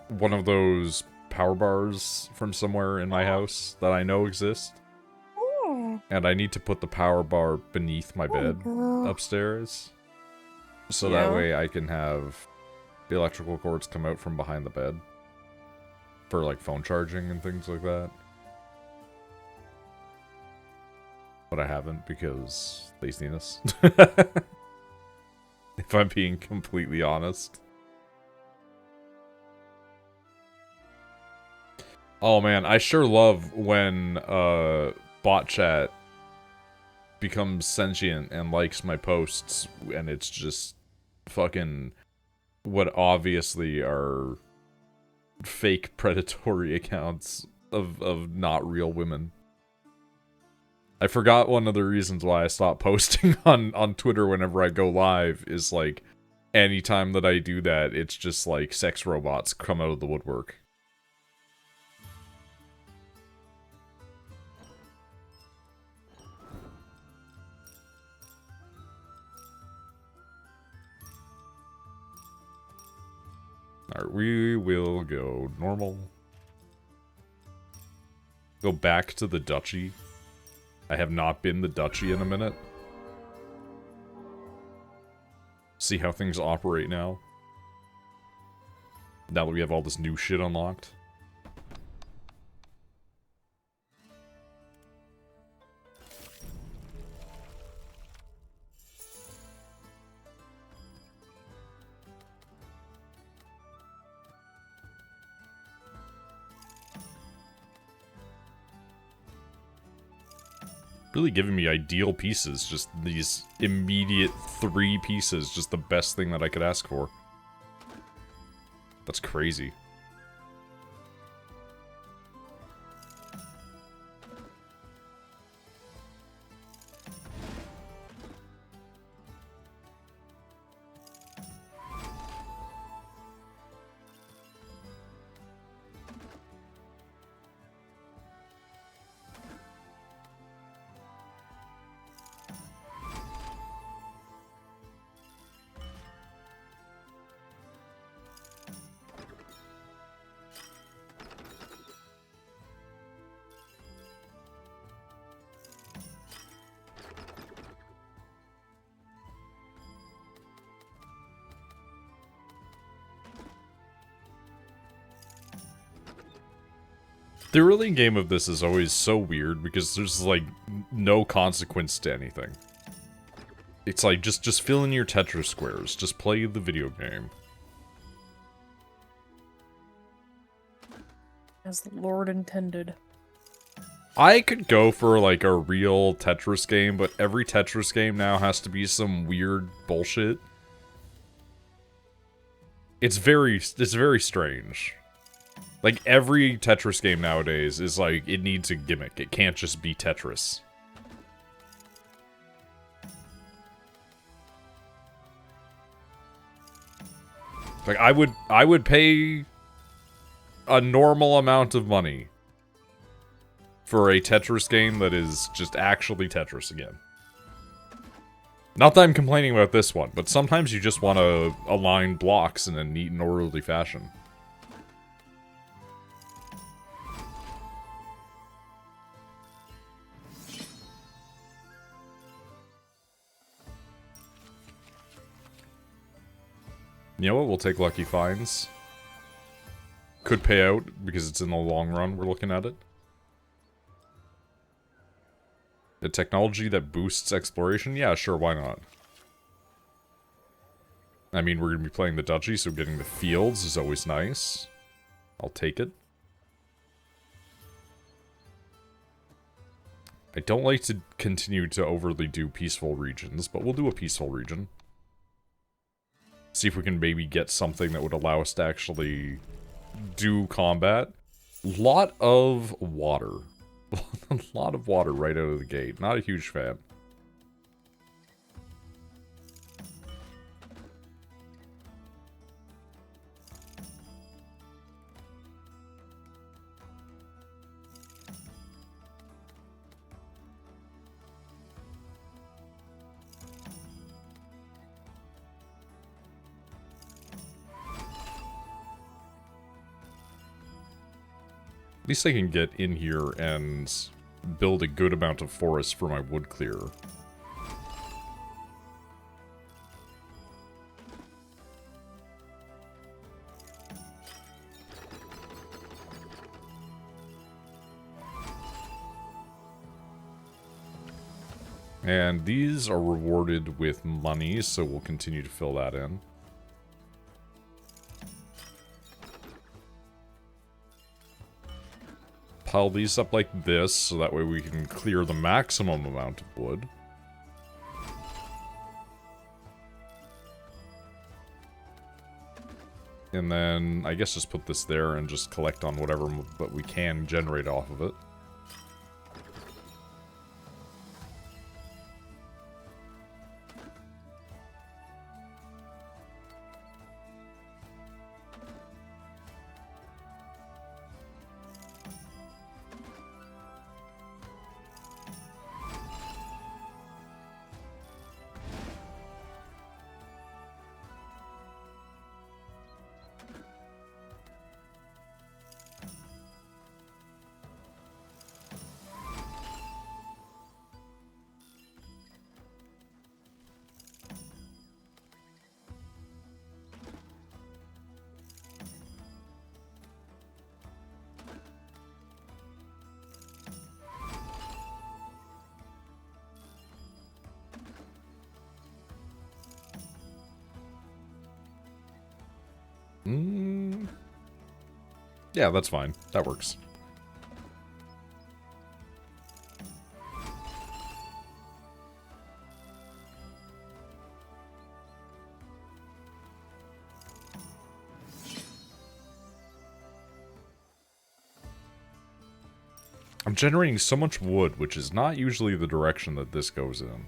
one of those power bars from somewhere in my house that I know exist. Yeah. And I need to put the power bar beneath my There you bed go. upstairs. So Yeah. that way I can have the electrical cords come out from behind the bed. For like phone charging and things like that. But I haven't because laziness. If I'm being completely honest. Oh man, I sure love when bot chat becomes sentient and likes my posts and it's just fucking what obviously are fake predatory accounts of not real women. I forgot one of the reasons why I stopped posting on Twitter whenever I go live is like anytime that I do that, it's just like sex robots come out of the woodwork. Alright, we will go normal. Go back to the Duchy. I have not been the Duchy in a minute. See how things operate now. Now that we have all this new shit unlocked. Really giving me ideal pieces, just these immediate 3 pieces, just the best thing that I could ask for. That's crazy. The early game of this is always so weird because there's like no consequence to anything. It's like just fill in your Tetris squares, just play the video game. As the Lord intended. I could go for like a real Tetris game, but every Tetris game now has to be some weird bullshit. It's very strange. Like, every Tetris game nowadays is like, it needs a gimmick. It can't just be Tetris. Like, I would pay a normal amount of money for a Tetris game that is just actually Tetris again. Not that I'm complaining about this one, but sometimes you just want to align blocks in a neat and orderly fashion. You know what? We'll take Lucky Finds. Could pay out, because it's in the long run we're looking at it. The technology that boosts exploration? Yeah, sure, why not? I mean, we're going to be playing the Duchy, so getting the fields is always nice. I'll take it. I don't like to continue to overly do peaceful regions, but we'll do a peaceful region. See if we can maybe get something that would allow us to actually do combat. Lot of water. A lot of water right out of the gate. Not a huge fan. At least I can get in here and build a good amount of forest for my wood clearer. And these are rewarded with money, so we'll continue to fill that in. Pile these up like this, so that way we can clear the maximum amount of wood. And then, I guess just put this there and just collect on whatever but we can generate off of it. Yeah, that's fine. That works. I'm generating so much wood, which is not usually the direction that this goes in.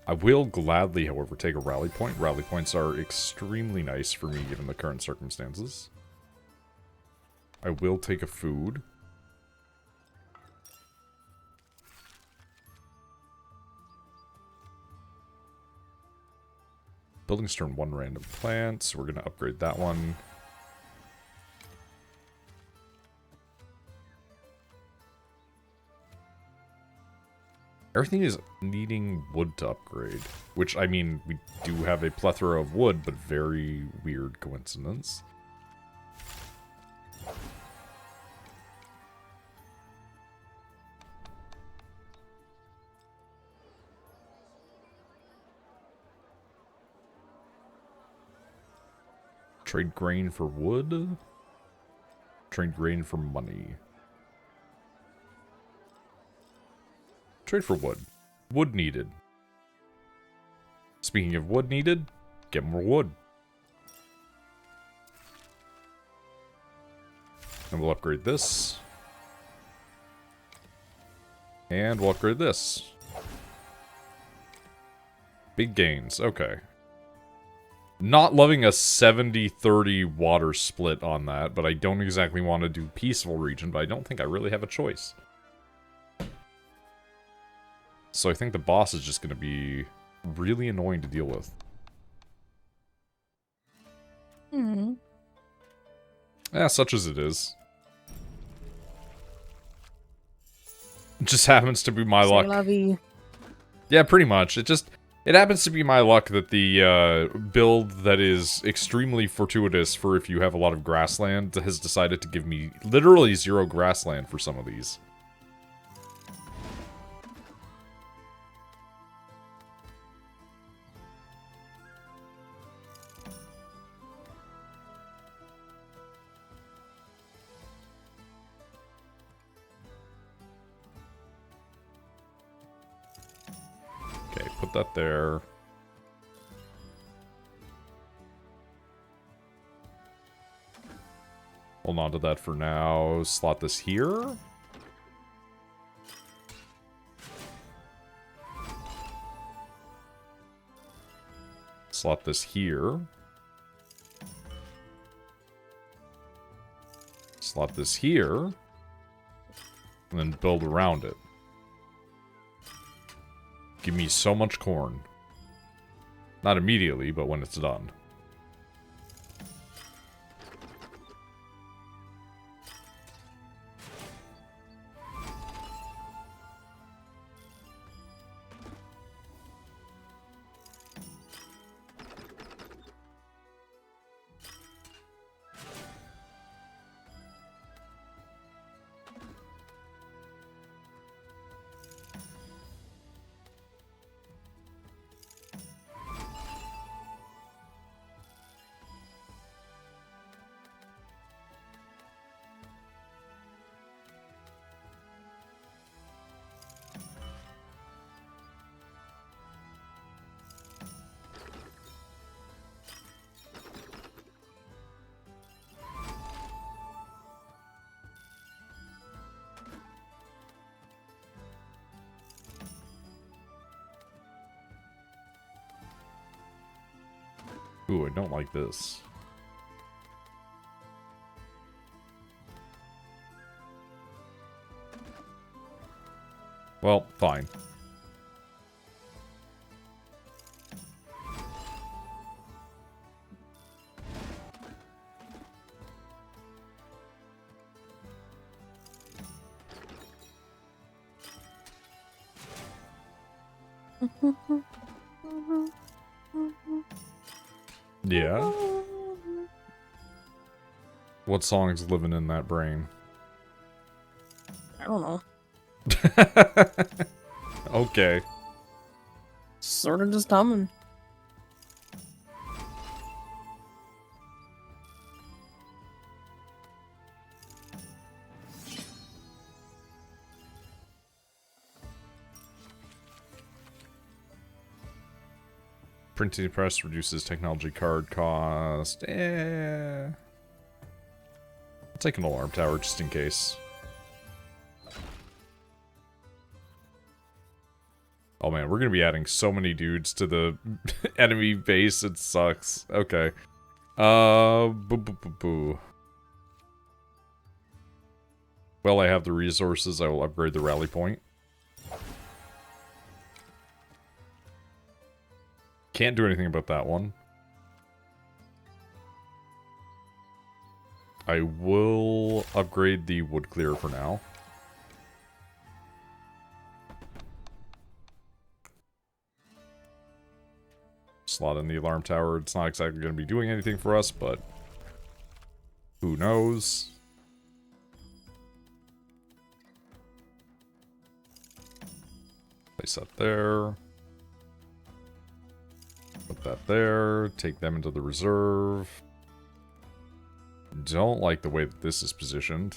I will gladly, however, take a rally point. Rally points are extremely nice for me, given the current circumstances. I will take a food. Buildings turn one random plant, so we're going to upgrade that one. Everything is needing wood to upgrade, which, I mean, we do have a plethora of wood, but very weird coincidence. Trade grain for wood. Trade grain for money. Trade for wood. Wood needed. Speaking of wood needed, get more wood. And we'll upgrade this. And we'll upgrade this. Big gains, okay. Not loving a 70-30 water split on that, but I don't exactly want to do peaceful region, but I don't think I really have a choice. So I think the boss is just going to be really annoying to deal with. Yeah, such as it is. It just happens to be my luck. Lovey. Yeah, pretty much. It happens to be my luck that the build that is extremely fortuitous for if you have a lot of grassland has decided to give me literally 0 grassland for some of these. Okay, put that there. Hold on to that for now. Slot this here. Slot this here. Slot this here. And then build around it. Give me so much corn. Not immediately, but when it's done. Ooh, I don't like this. Well, fine. Yeah? What song's living in that brain? I don't know. Okay. Sort of just humming. Printing press reduces technology card cost. I'll take an alarm tower just in case. Oh man, we're gonna be adding so many dudes to the enemy base, it sucks. Okay. Boo boo boo boo. Well, I have the resources, I will upgrade the rally point. Can't do anything about that one. I will upgrade the wood clearer for now. Slot in the alarm tower. It's not exactly going to be doing anything for us, but who knows? Place that there. Put that there. Take them into the reserve. Don't like the way that this is positioned,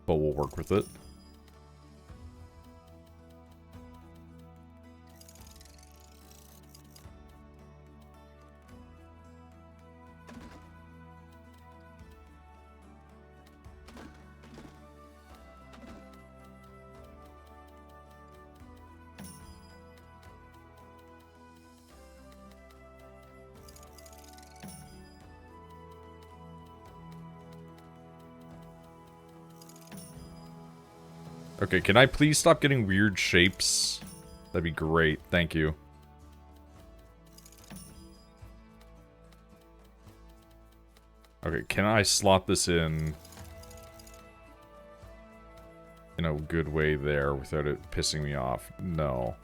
but we'll work with it. Okay, can I please stop getting weird shapes? That'd be great, thank you. Okay, can I slot this in a good way there without it pissing me off? No.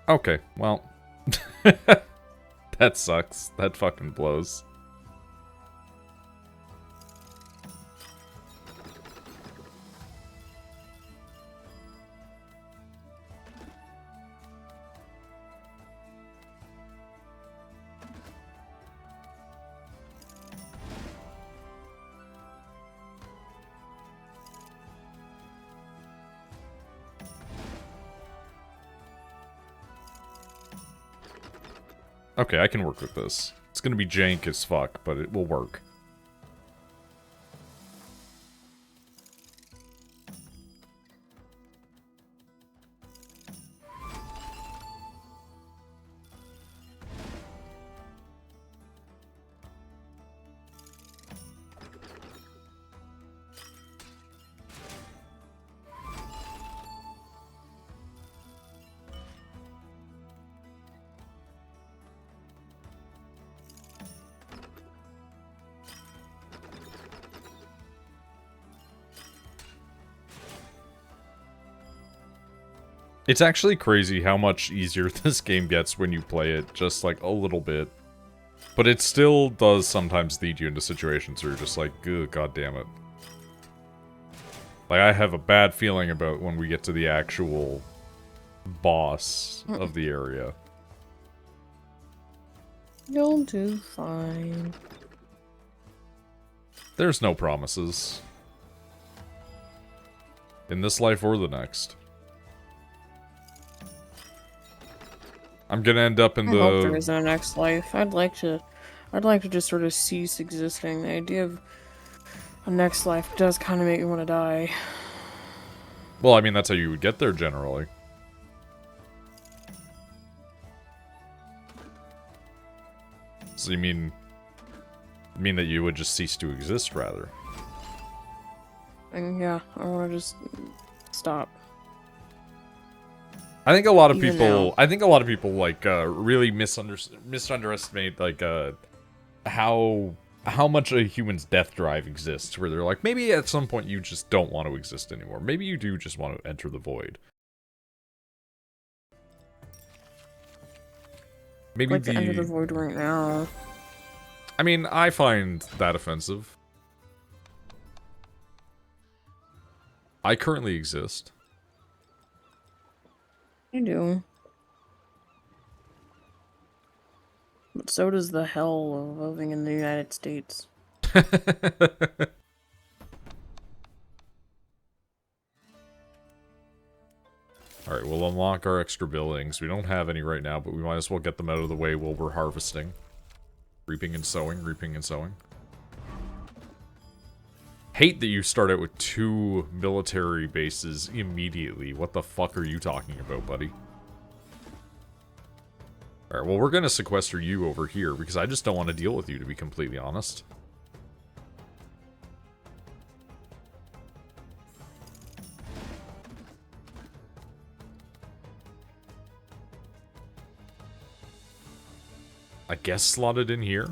Okay, well. That sucks. That fucking blows. Okay, I can work with this. It's gonna be jank as fuck, but it will work. It's actually crazy how much easier this game gets when you play it, just like a little bit. But it still does sometimes lead you into situations where you're just like, ugh, god damn it. Like, I have a bad feeling about when we get to the actual boss of the area. You'll do fine. There's no promises. In this life or the next. I'm gonna end up in I the... hope there isn't a next life. I'd like to just sort of cease existing. The idea of a next life does kind of make me want to die. Well, I mean, that's how you would get there, generally. So you mean that you would just cease to exist, rather? And yeah, I want to just stop. I think a lot of Even people. now. I think a lot of people like really misunderestimate like how much a human's death drive exists. Where they're like, maybe at some point you just don't want to exist anymore. Maybe you do just want to enter the void. Maybe I'd like to enter the void right now. I mean, I find that offensive. I currently exist. You do. But so does the hell of living in the United States. Alright, we'll unlock our extra buildings. We don't have any right now, but we might as well get them out of the way while we're harvesting. Reaping and sowing, reaping and sowing. Hate that you start out with 2 military bases immediately. What the fuck are you talking about, buddy? Alright, well, we're gonna sequester you over here, because I just don't want to deal with you, to be completely honest. I guess slotted in here.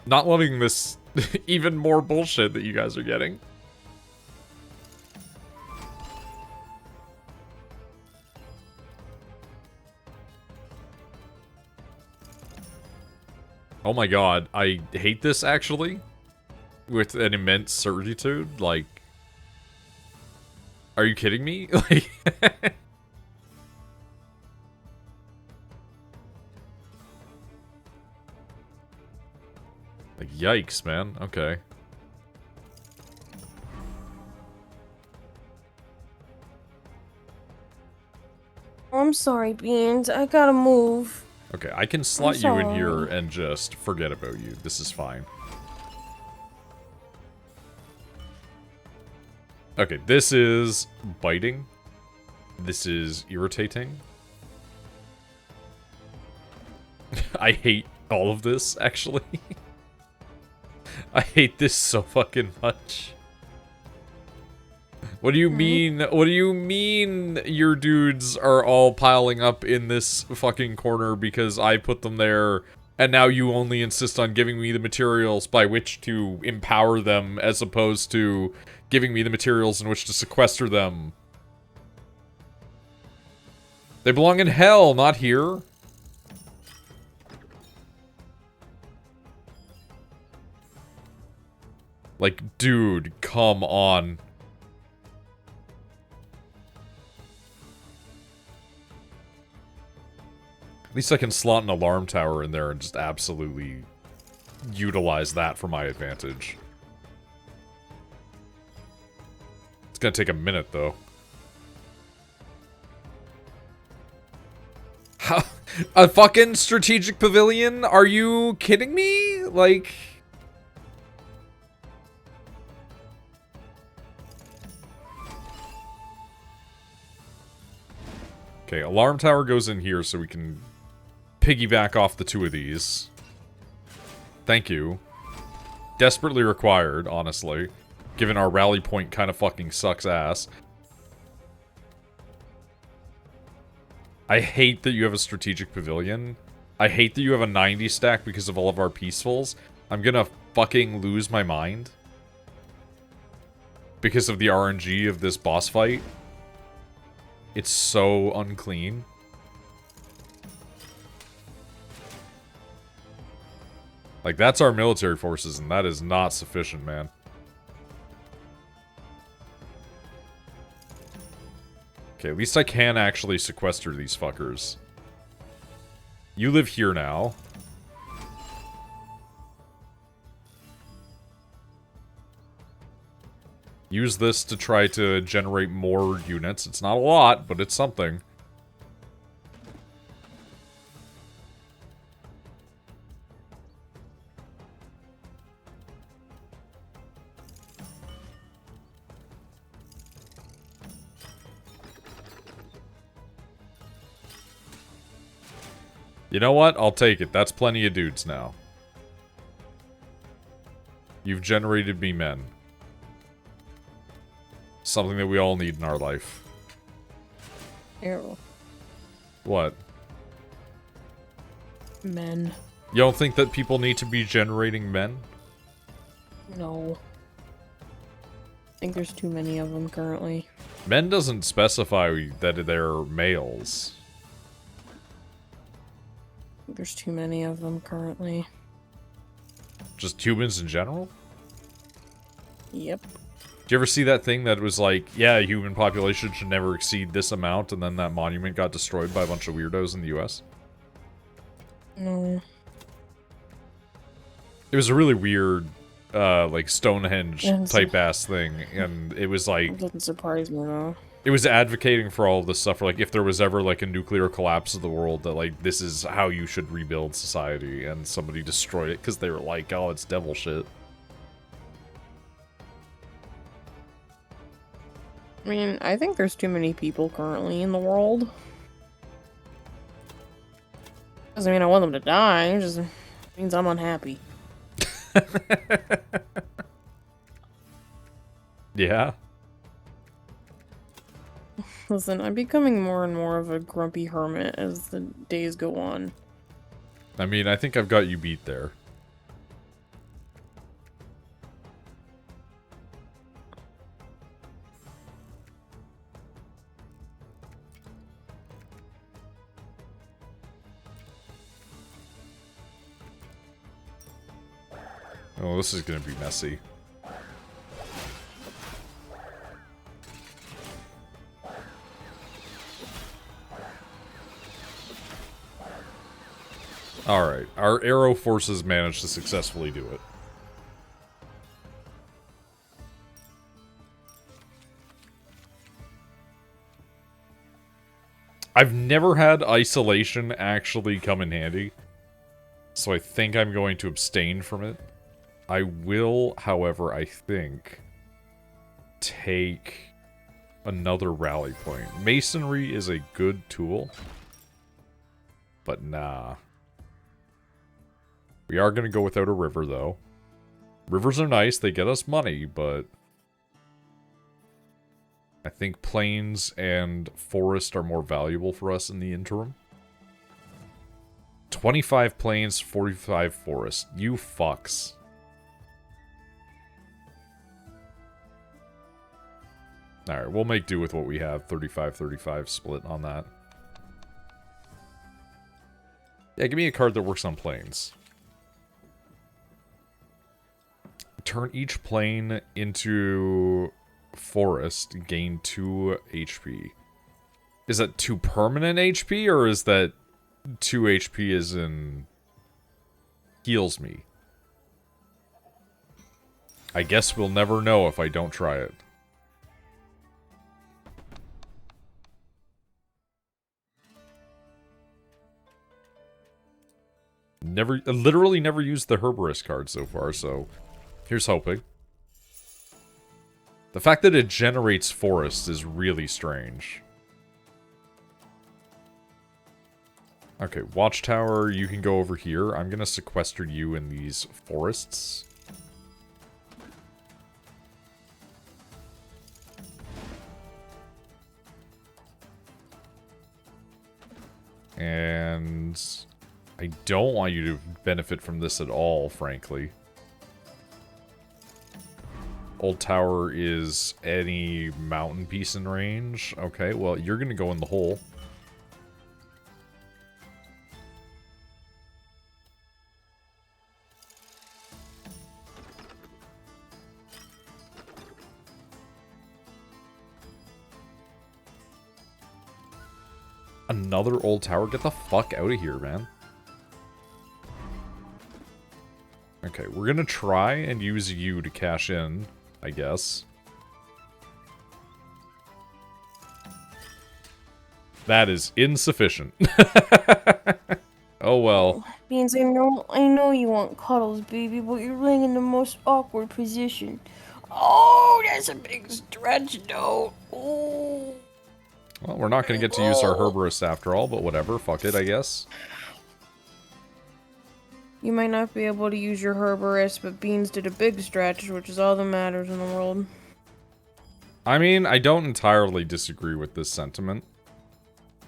Not loving this even more bullshit that you guys are getting. Oh my god, I hate this actually. With an immense certitude, like... Are you kidding me? Like... like, yikes, man. Okay. I'm sorry, Beans. I gotta move. Okay, I can slot you in here and just forget about you. This is fine. Okay, this is biting. This is irritating. I hate all of this, actually. I hate this so fucking much. What do you mean? What do you mean your dudes are all piling up in this fucking corner because I put them there, and now you only insist on giving me the materials by which to empower them as opposed to giving me the materials in which to sequester them? They belong in hell, not here. Like, dude, come on. At least I can slot an alarm tower in there and just absolutely utilize that for my advantage. It's gonna take a minute, though. How? A fucking strategic pavilion? Are you kidding me? Like... Okay, alarm tower goes in here so we can piggyback off the 2 of these. Thank you. Desperately required, honestly. Given our rally point kind of fucking sucks ass. I hate that you have a strategic pavilion. I hate that you have a 90 stack because of all of our peacefuls. I'm gonna fucking lose my mind. Because of the RNG of this boss fight. It's so unclean. Like, that's our military forces, and that is not sufficient, man. Okay, at least I can actually sequester these fuckers. You live here now. Use this to try to generate more units. It's not a lot, but it's something. You know what? I'll take it. That's plenty of dudes now. You've generated me men. Something that we all need in our life. Ew. What? Men. You don't think that people need to be generating men? No. I think there's too many of them currently. Men doesn't specify that they're males. I think there's too many of them currently. Just humans in general? Yep. Did you ever see that thing that was like, yeah, human population should never exceed this amount, and then that monument got destroyed by a bunch of weirdos in the US? No. It was a really weird, like, Stonehenge type ass thing, and it was like... It doesn't surprise me, though. It was advocating for all of this stuff, for, like, if there was ever, like, a nuclear collapse of the world, that, like, this is how you should rebuild society, and somebody destroyed it because they were like, oh, it's devil shit. I mean, I think there's too many people currently in the world. Doesn't mean I want them to die, it just means I'm unhappy. Yeah? Listen, I'm becoming more and more of a grumpy hermit as the days go on. I mean, I think I've got you beat there. Oh, this is gonna be messy. Alright, our arrow forces managed to successfully do it. I've never had isolation actually come in handy, so I think I'm going to abstain from it. I will, however, I think, take another rally point. Masonry is a good tool, but nah. We are going to go without a river, though. Rivers are nice, they get us money, but I think plains and forest are more valuable for us in the interim. 25 plains, 45 forest. You fucks. Alright, we'll make do with what we have. 35-35 split on that. Yeah, give me a card that works on plains. Turn each plain into forest, gain 2 HP. Is that 2 permanent HP, or is that 2 HP as in heals me? I guess we'll never know if I don't try it. Literally never used the Herberist card so far, so here's hoping. The fact that it generates forests is really strange. Okay, Watchtower, you can go over here. I'm gonna sequester you in these forests. And I don't want you to benefit from this at all, frankly. Old Tower is any mountain piece in range. Okay, well, you're gonna go in the hole. Another old tower? Get the fuck out of here, man. Okay, we're gonna try and use you to cash in, I guess. That is insufficient. Oh well. Beans, I know you want cuddles, baby, but you're laying in the most awkward position. Oh, that's a big stretch, though. Ooh. Well, we're not going to get to use our Herberist after all, but whatever. Fuck it, I guess. You might not be able to use your Herberus, but Beans did a big stretch, which is all that matters in the world. I mean, I don't entirely disagree with this sentiment.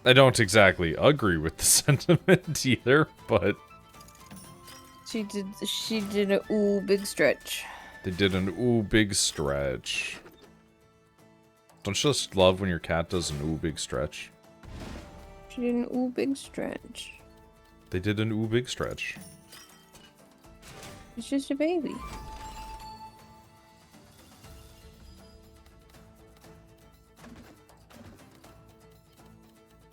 I don't exactly agree with the sentiment either, but... She did a ooh big stretch. They did an ooh big stretch. Don't you just love when your cat does an ooh big stretch? She did an ooh big stretch. They did an ooh big stretch. It's just a baby.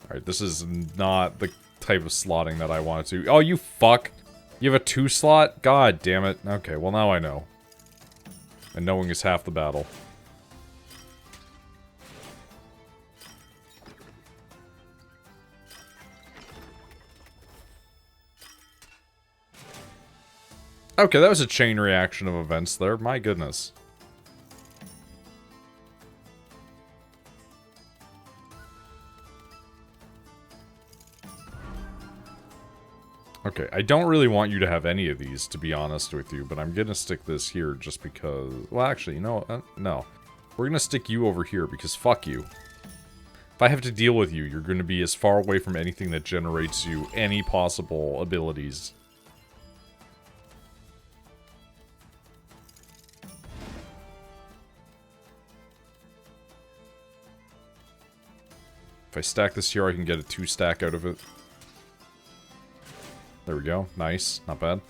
Alright, this is not the type of slotting that I wanted to. Oh, you fuck! You have a 2 slot? God damn it. Okay, well now I know. And knowing is half the battle. Okay, that was a chain reaction of events there. My goodness. Okay, I don't really want you to have any of these, to be honest with you, but I'm gonna stick this here just because... Well, actually, you know, no. We're gonna stick you over here because fuck you. If I have to deal with you, you're gonna be as far away from anything that generates you any possible abilities. If I stack this here, I can get a 2 stack out of it. There we go. Nice. Not bad.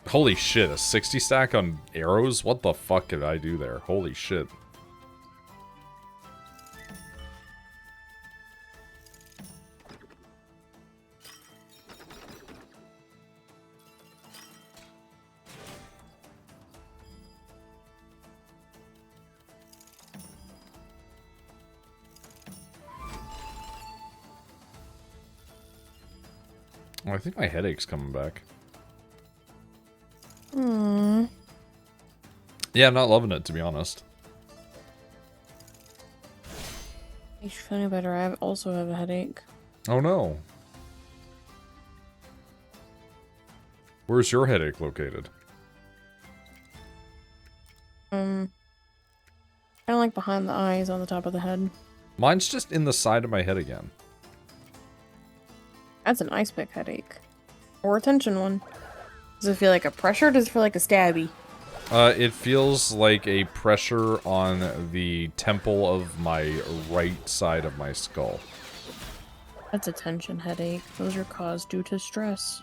Holy shit, a 60 stack on arrows? What the fuck did I do there? Holy shit. Oh, I think my headache's coming back. Yeah, I'm not loving it, to be honest. Makes you feel any better. I also have a headache. Oh no. Where's your headache located? Kind of like behind the eyes on the top of the head. Mine's just in the side of my head again. That's an ice pick headache. Or a tension one. Does it feel like a pressure or does it feel like a stabby? It feels like a pressure on the temple of my right side of my skull. That's a tension headache. Those are caused due to stress.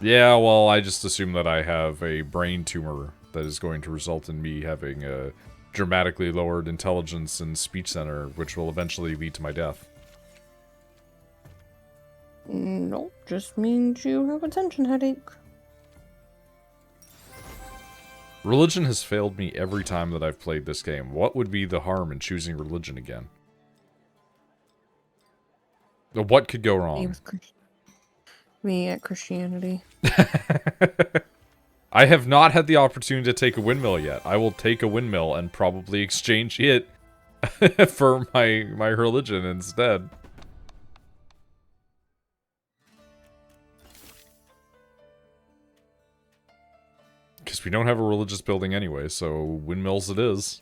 Yeah, well, I just assume that I have a brain tumor that is going to result in me having a dramatically lowered intelligence and speech center, which will eventually lead to my death. Nope, just means you have a tension headache. Religion has failed me every time that I've played this game. What would be the harm in choosing religion again? What could go wrong? Me at Christianity. I have not had the opportunity to take a windmill yet. I will take a windmill and probably exchange it for my religion instead. Because we don't have a religious building anyway, so windmills it is.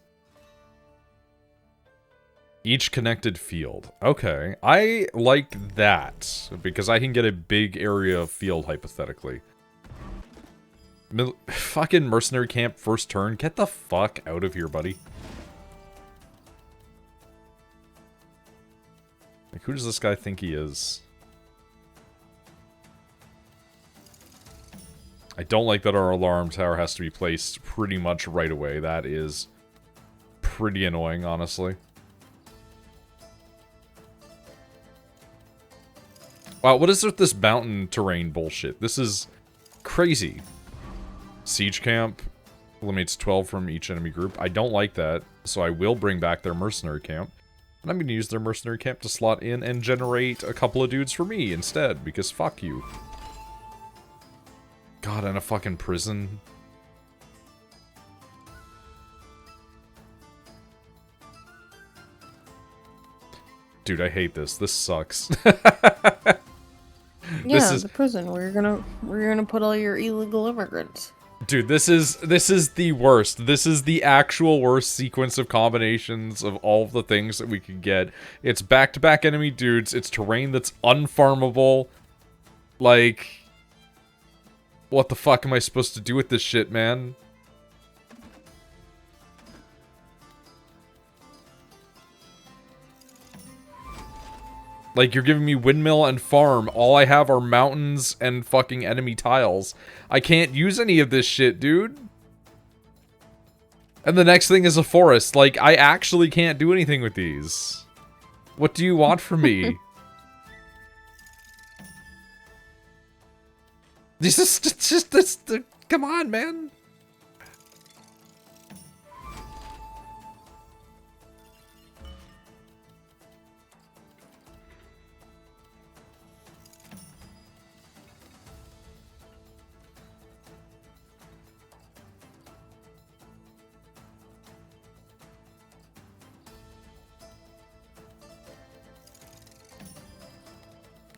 Each connected field. Okay, I like that, because I can get a big area of field, hypothetically. Fucking mercenary camp first turn. Get the fuck out of here, buddy. Like, who does this guy think he is? I don't like that our alarm tower has to be placed pretty much right away. That is pretty annoying, honestly. Wow, what is with this mountain terrain bullshit? This is crazy. Siege camp eliminates 12 from each enemy group. I don't like that, so I will bring back their mercenary camp. And I'm going to use their mercenary camp to slot in and generate a couple of dudes for me instead, because fuck you. God, and a fucking prison. Dude, I hate this. This sucks. Yeah, the prison where you're gonna put all your illegal immigrants. Dude, this is the worst. This is the actual worst sequence of combinations of all of the things that we could get. It's back-to-back enemy dudes. It's terrain that's unfarmable. Like, what the fuck am I supposed to do with this shit, man? Like, you're giving me windmill and farm. All I have are mountains and fucking enemy tiles. I can't use any of this shit, dude. And the next thing is a forest. Like, I actually can't do anything with these. What do you want from me? This is just this. Come on, man.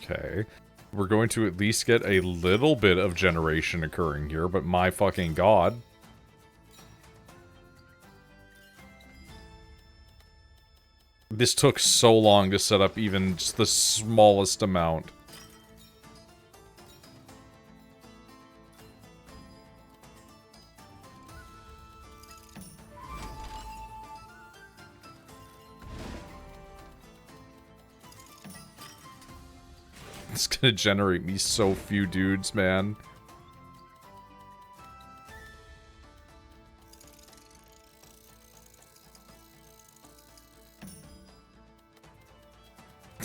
Okay. We're going to at least get a little bit of generation occurring here, but my fucking god. This took so long to set up even just the smallest amount. It's gonna generate me so few dudes, man.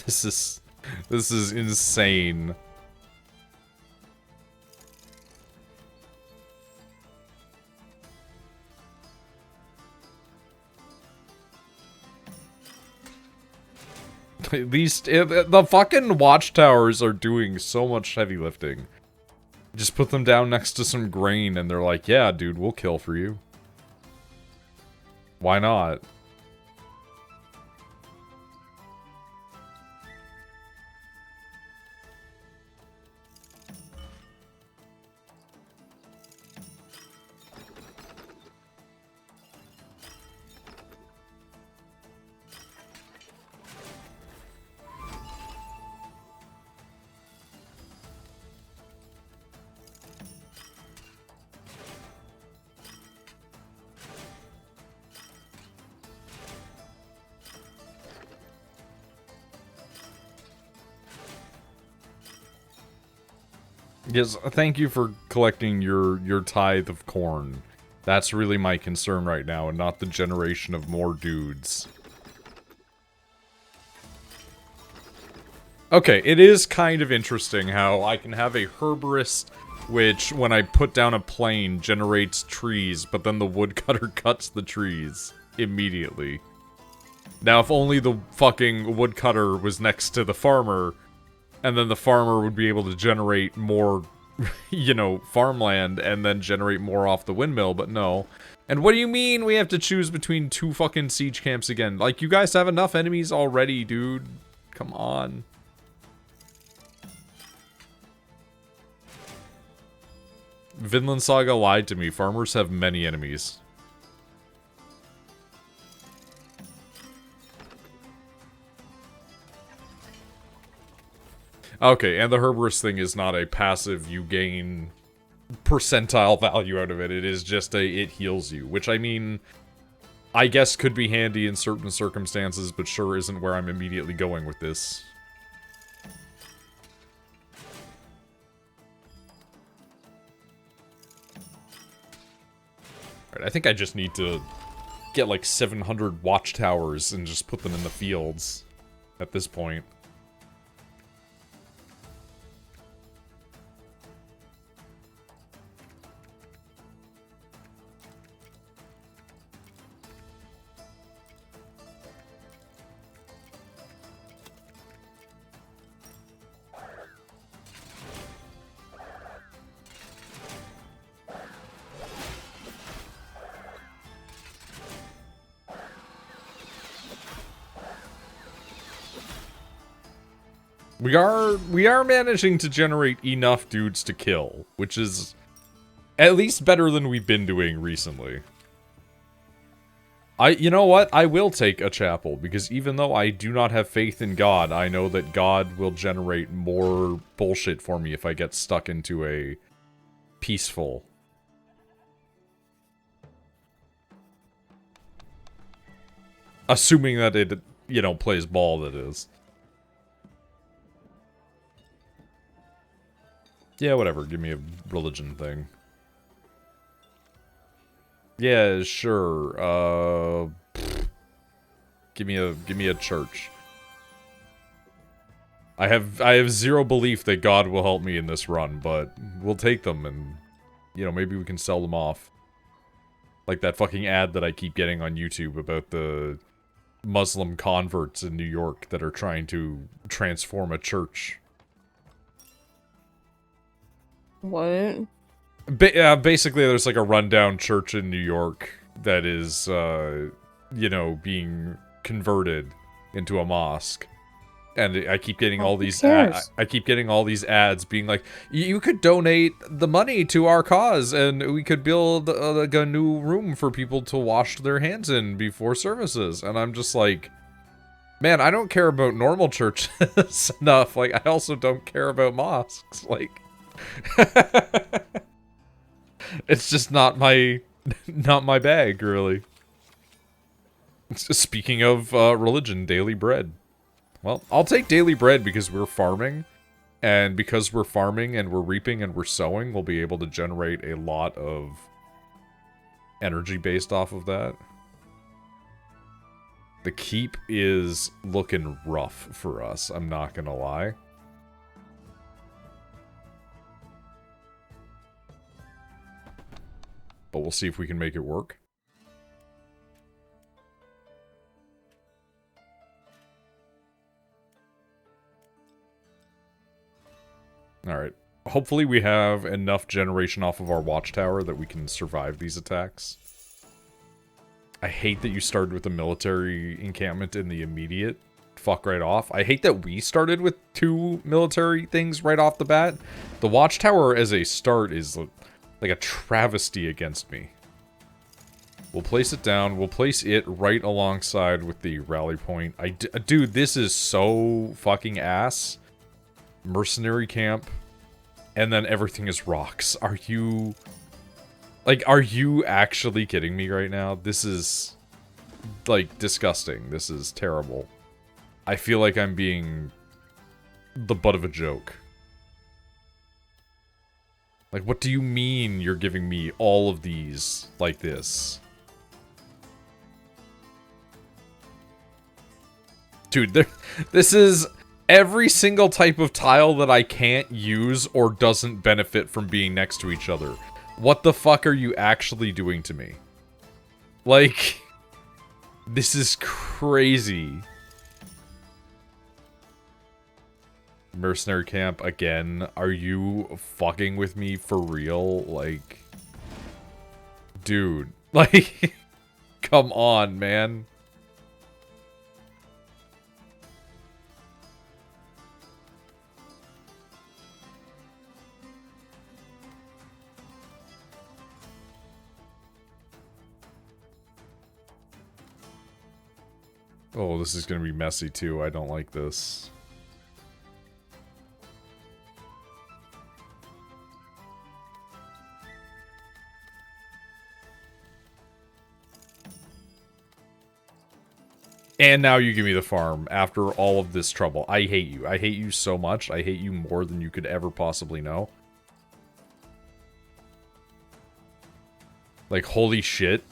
This is insane. At least the fucking watchtowers are doing so much heavy lifting. Just put them down next to some grain and they're like, yeah, dude, we'll kill for you. Why not? Yes, thank you for collecting your tithe of corn. That's really my concern right now, and not the generation of more dudes. Okay, it is kind of interesting how I can have a herborist, which, when I put down a plane, generates trees, but then the woodcutter cuts the trees immediately. Now, if only the fucking woodcutter was next to the farmer, and then the farmer would be able to generate more, you know, farmland, and then generate more off the windmill, but no. And what do you mean we have to choose between two fucking siege camps again? Like, you guys have enough enemies already, dude. Come on. Vinland Saga lied to me. Farmers have many enemies. Okay, and the herborist thing is not a passive, you gain percentile value out of it. It is just it heals you, which, I mean, I guess could be handy in certain circumstances, but sure isn't where I'm immediately going with this. Alright, I think I just need to get like 700 watchtowers and just put them in the fields at this point. We are managing to generate enough dudes to kill, which is at least better than we've been doing recently. You know what? I will take a chapel, because even though I do not have faith in God, I know that God will generate more bullshit for me if I get stuck into a peaceful. Assuming that it, you know, plays ball, that is. Yeah, whatever. Give me a religion thing. Yeah, sure. Give me a church. I have zero belief that God will help me in this run, but we'll take them and, you know, maybe we can sell them off. Like that fucking ad that I keep getting on YouTube about the Muslim converts in New York that are trying to transform a church. What? Basically, there's like a rundown church in New York that is, you know, being converted into a mosque. And I keep getting all these I keep getting all these ads being like, you could donate the money to our cause and we could build like a new room for people to wash their hands in before services. And I'm just like, man, I don't care about normal churches enough. Like, I also don't care about mosques. Like, it's just not my bag, really. Speaking of religion, daily bread. Well, I'll take daily bread because we're farming. And because we're farming and we're reaping and we're sowing, we'll be able to generate a lot of energy based off of that. The keep is looking rough for us, I'm not gonna lie. But we'll see if we can make it work. Alright. Hopefully we have enough generation off of our watchtower that we can survive these attacks. I hate that you started with a military encampment in the immediate. Fuck right off. I hate that we started with 2 military things right off the bat. The watchtower as a start is like a travesty against me. We'll place it down. We'll place it right alongside with the rally point. Dude, this is so fucking ass. Mercenary camp, and then everything is rocks. Are you... like, are you actually kidding me right now? This is, like, disgusting. This is terrible. I feel like I'm being the butt of a joke. Like, what do you mean you're giving me all of these like this? Dude, this is... every single type of tile that I can't use or doesn't benefit from being next to each other. What the fuck are you actually doing to me? Like, this is crazy. Mercenary camp again. Are you fucking with me for real? Like, dude, like, come on, man. Oh, this is gonna be messy too. I don't like this. And now you give me the farm after all of this trouble. I hate you. I hate you so much. I hate you more than you could ever possibly know. Like, holy shit.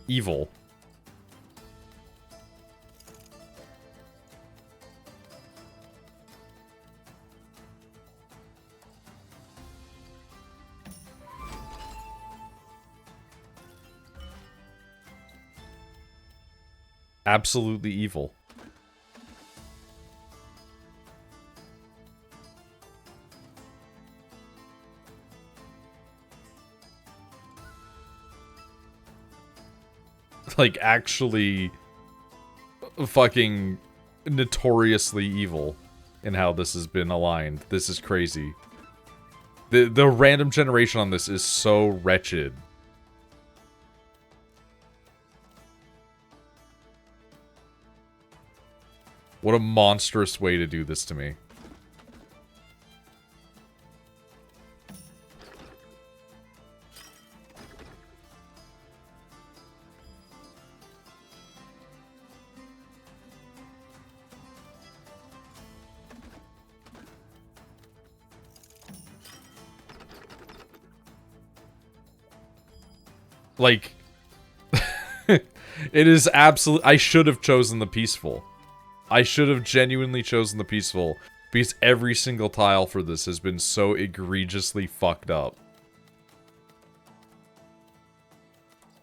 Evil. Absolutely evil. like, actually fucking notoriously evil in how this has been aligned. This is crazy. The random generation on this is so wretched. What a monstrous way to do this to me. Like, it is absolute. I should have chosen the peaceful. I should have genuinely chosen the peaceful, because every single tile for this has been so egregiously fucked up.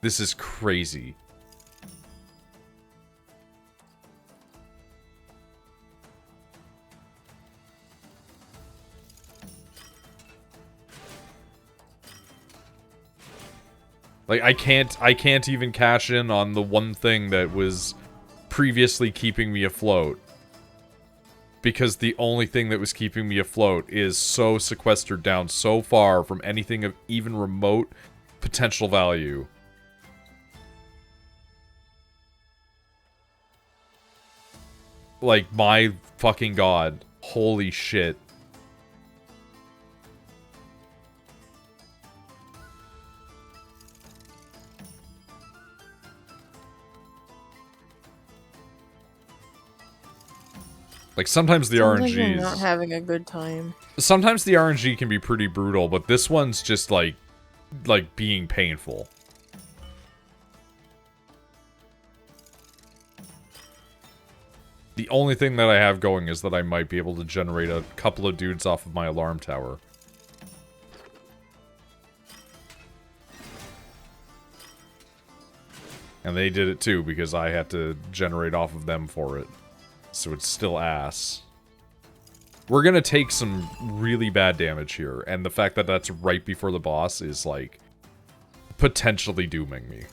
This is crazy. Like, I can't even cash in on the one thing that was previously keeping me afloat. Because the only thing that was keeping me afloat is so sequestered down so far from anything of even remote potential value. Like, my fucking god. Holy shit. Like, sometimes the Sounds RNG like you're is... not having a good time. Sometimes the RNG can be pretty brutal, but this one's just, like being painful. The only thing that I have going is that I might be able to generate a couple of dudes off of my alarm tower. And they did it too, because I had to generate off of them for it. So it's still ass. We're gonna take some really bad damage here, and the fact that that's right before the boss is, like, potentially dooming me.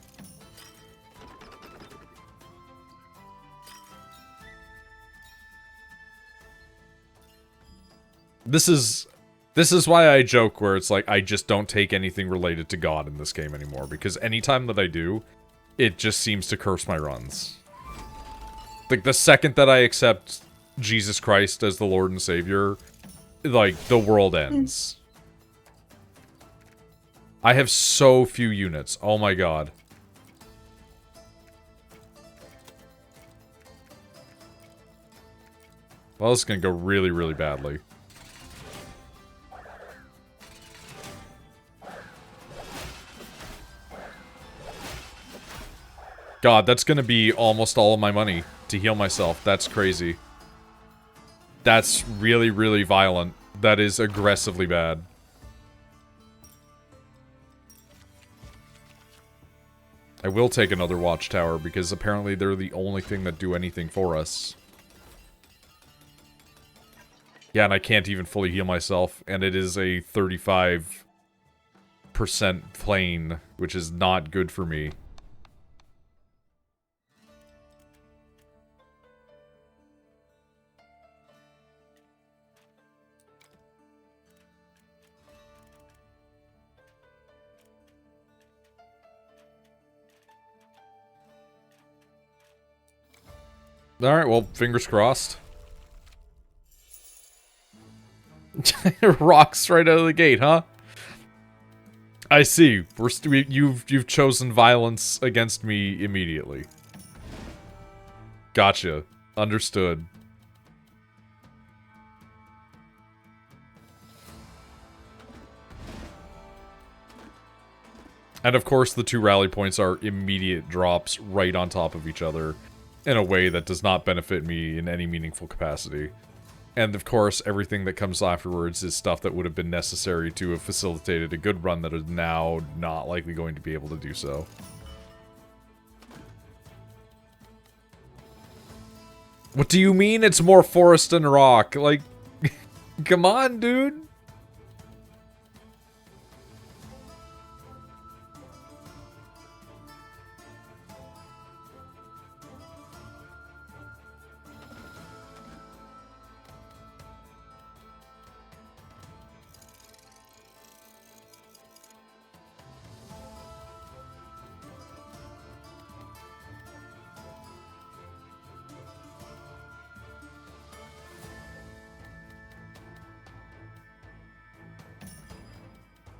This is why I joke where it's like, I just don't take anything related to God in this game anymore, because anytime that I do, it just seems to curse my runs. Like, the second that I accept Jesus Christ as the Lord and Savior, like, the world ends. I have so few units. Oh my god. Well, this is gonna go really, really badly. God, that's gonna be almost all of my money to heal myself. That's crazy. That's really, really violent. That is aggressively bad. I will take another watchtower, because apparently they're the only thing that do anything for us. Yeah, and I can't even fully heal myself, and it is a 35% plane, which is not good for me. Alright, well, fingers crossed. Rocks right out of the gate, huh? I see. You've chosen violence against me immediately. Gotcha. Understood. And of course, the two rally points are immediate drops right on top of each other in a way that does not benefit me in any meaningful capacity. And of course, everything that comes afterwards is stuff that would have been necessary to have facilitated a good run that is now not likely going to be able to do so. What do you mean it's more forest and rock? Like, come on, dude.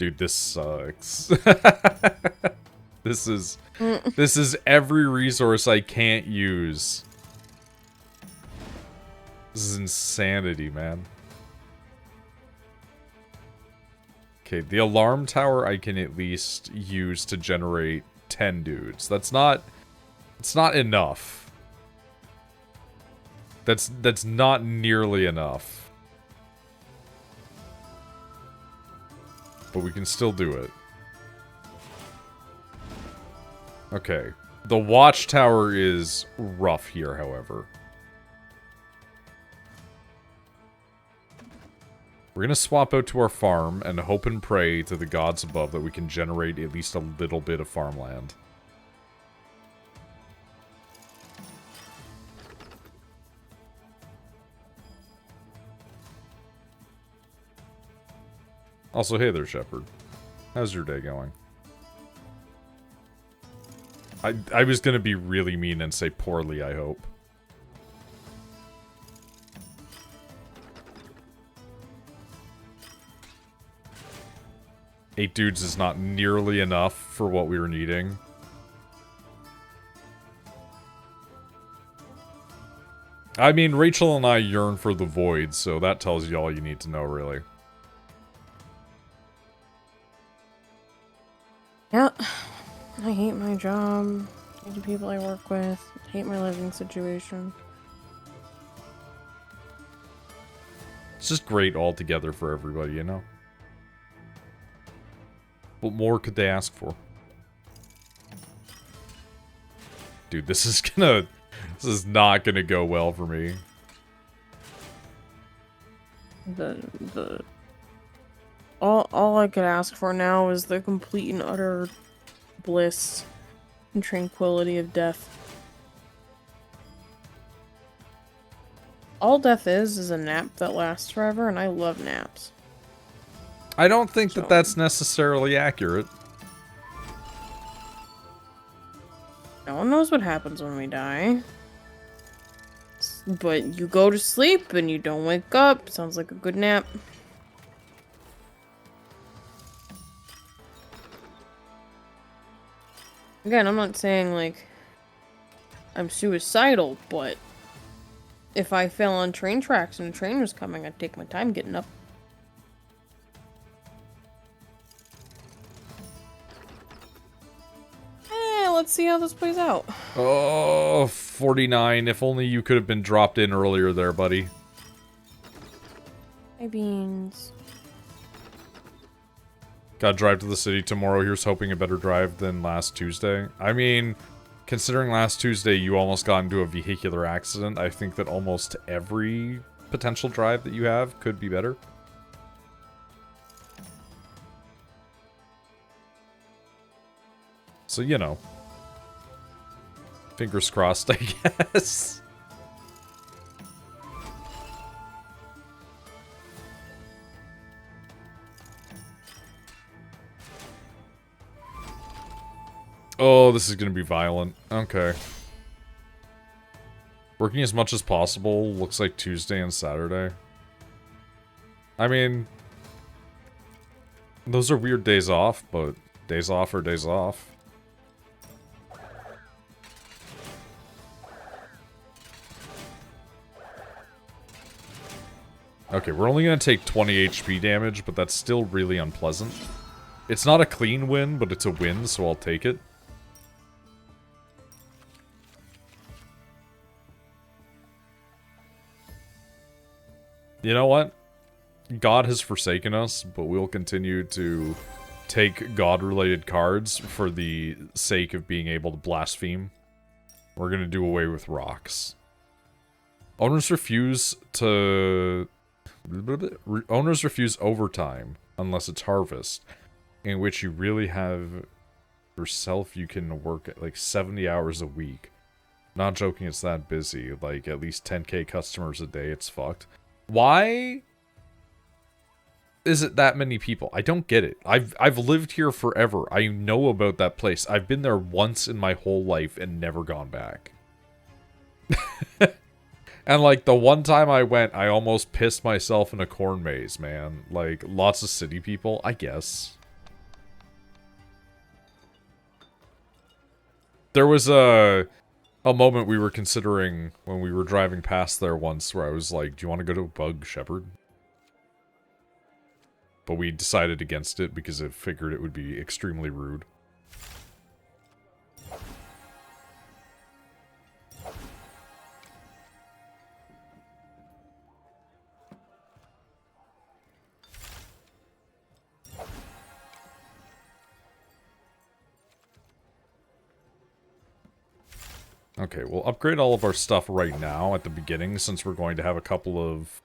Dude, this sucks. This is every resource I can't use. This is insanity, man. Okay, the alarm tower I can at least use to generate 10 dudes. It's not enough. That's not nearly enough. But we can still do it. Okay. The watchtower is rough here, however. We're gonna swap out to our farm and hope and pray to the gods above that we can generate at least a little bit of farmland. Also, hey there, Shepherd. How's your day going? I was gonna be really mean and say poorly, I hope. Eight dudes is not nearly enough for what we were needing. I mean, Rachel and I yearn for the void, so that tells you all you need to know, really. Yeah. I hate my job. I hate the people I work with. I hate my living situation. It's just great altogether for everybody, you know? What more could they ask for? Dude, this is not gonna go well for me. All I could ask for now is the complete and utter bliss and tranquility of death. All death is a nap that lasts forever, and I love naps. I don't think that that's necessarily accurate. No one knows what happens when we die. But you go to sleep and you don't wake up. Sounds like a good nap. Again, I'm not saying, like, I'm suicidal, but if I fell on train tracks and a train was coming, I'd take my time getting up. Let's see how this plays out. Oh, 49. If only you could have been dropped in earlier there, buddy. Hey, Beans. Gotta drive to the city tomorrow. Here's hoping a better drive than last Tuesday. I mean, considering last Tuesday you almost got into a vehicular accident, I think that almost every potential drive that you have could be better. So, you know. Fingers crossed, I guess. Oh, this is gonna be violent. Okay. Working as much as possible looks like Tuesday and Saturday. I mean, those are weird days off, but days off are days off. Okay, we're only going to take 20 HP damage, but that's still really unpleasant. It's not a clean win, but it's a win, so I'll take it. You know what? God has forsaken us, but we'll continue to take God-related cards for the sake of being able to blaspheme. We're going to do away with rocks. Owners refuse overtime unless it's harvest, in which you really have yourself. You can work at like 70 hours a week. Not joking, it's that busy. Like at least 10k customers a day. It's fucked. Why is it that many people? I don't get it. I've lived here forever. I know about that place. I've been there once in my whole life and never gone back. And, like, the one time I went, I almost pissed myself in a corn maze, man. Like, lots of city people, I guess. There was a moment we were considering when we were driving past there once where I was like, do you want to go to Bug Shepherd? But we decided against it because I figured it would be extremely rude. Okay, we'll upgrade all of our stuff right now at the beginning since we're going to have a couple of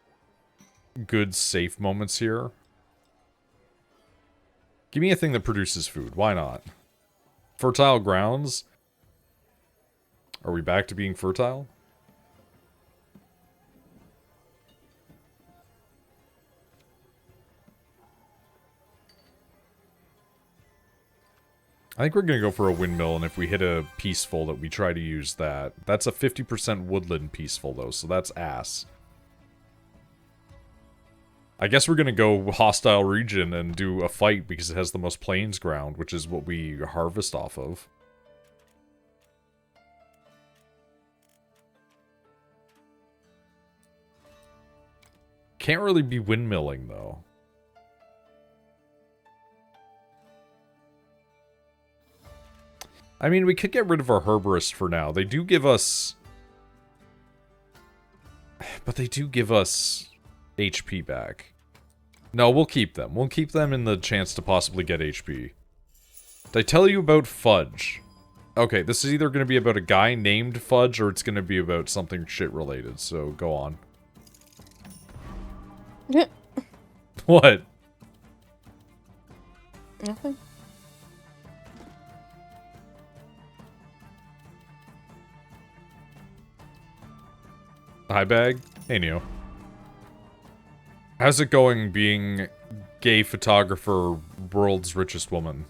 good safe moments here. Give me a thing that produces food. Why not? Fertile grounds? Are we back to being fertile? I think we're going to go for a windmill, and if we hit a peaceful that we try to use that. That's a 50% woodland peaceful, though, so that's ass. I guess we're going to go hostile region and do a fight because it has the most plains ground, which is what we harvest off of. Can't really be windmilling, though. I mean, we could get rid of our herborists for now. They do give us... But they do give us HP back. No, we'll keep them. We'll keep them in the chance to possibly get HP. Did I tell you about Fudge? Okay, this is either going to be about a guy named Fudge or it's going to be about something shit related, so go on. What? Nothing. Hi, Bag. Hey, Neo. How's it going being gay photographer, world's richest woman?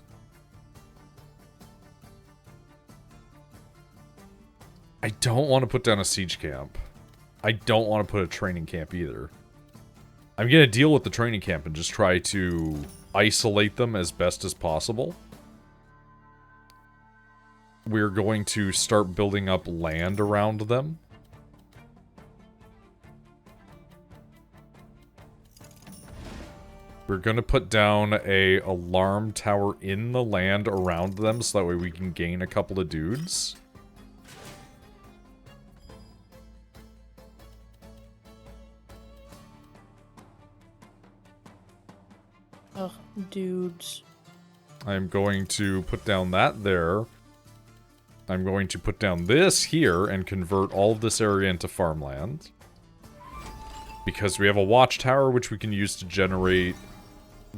I don't want to put down a siege camp. I don't want to put a training camp either. I'm going to deal with the training camp and just try to isolate them as best as possible. We're going to start building up land around them. We're going to put down a alarm tower in the land around them so that way we can gain a couple of dudes. Ugh, dudes. I'm going to put down that there. I'm going to put down this here and convert all of this area into farmland. Because we have a watchtower which we can use to generate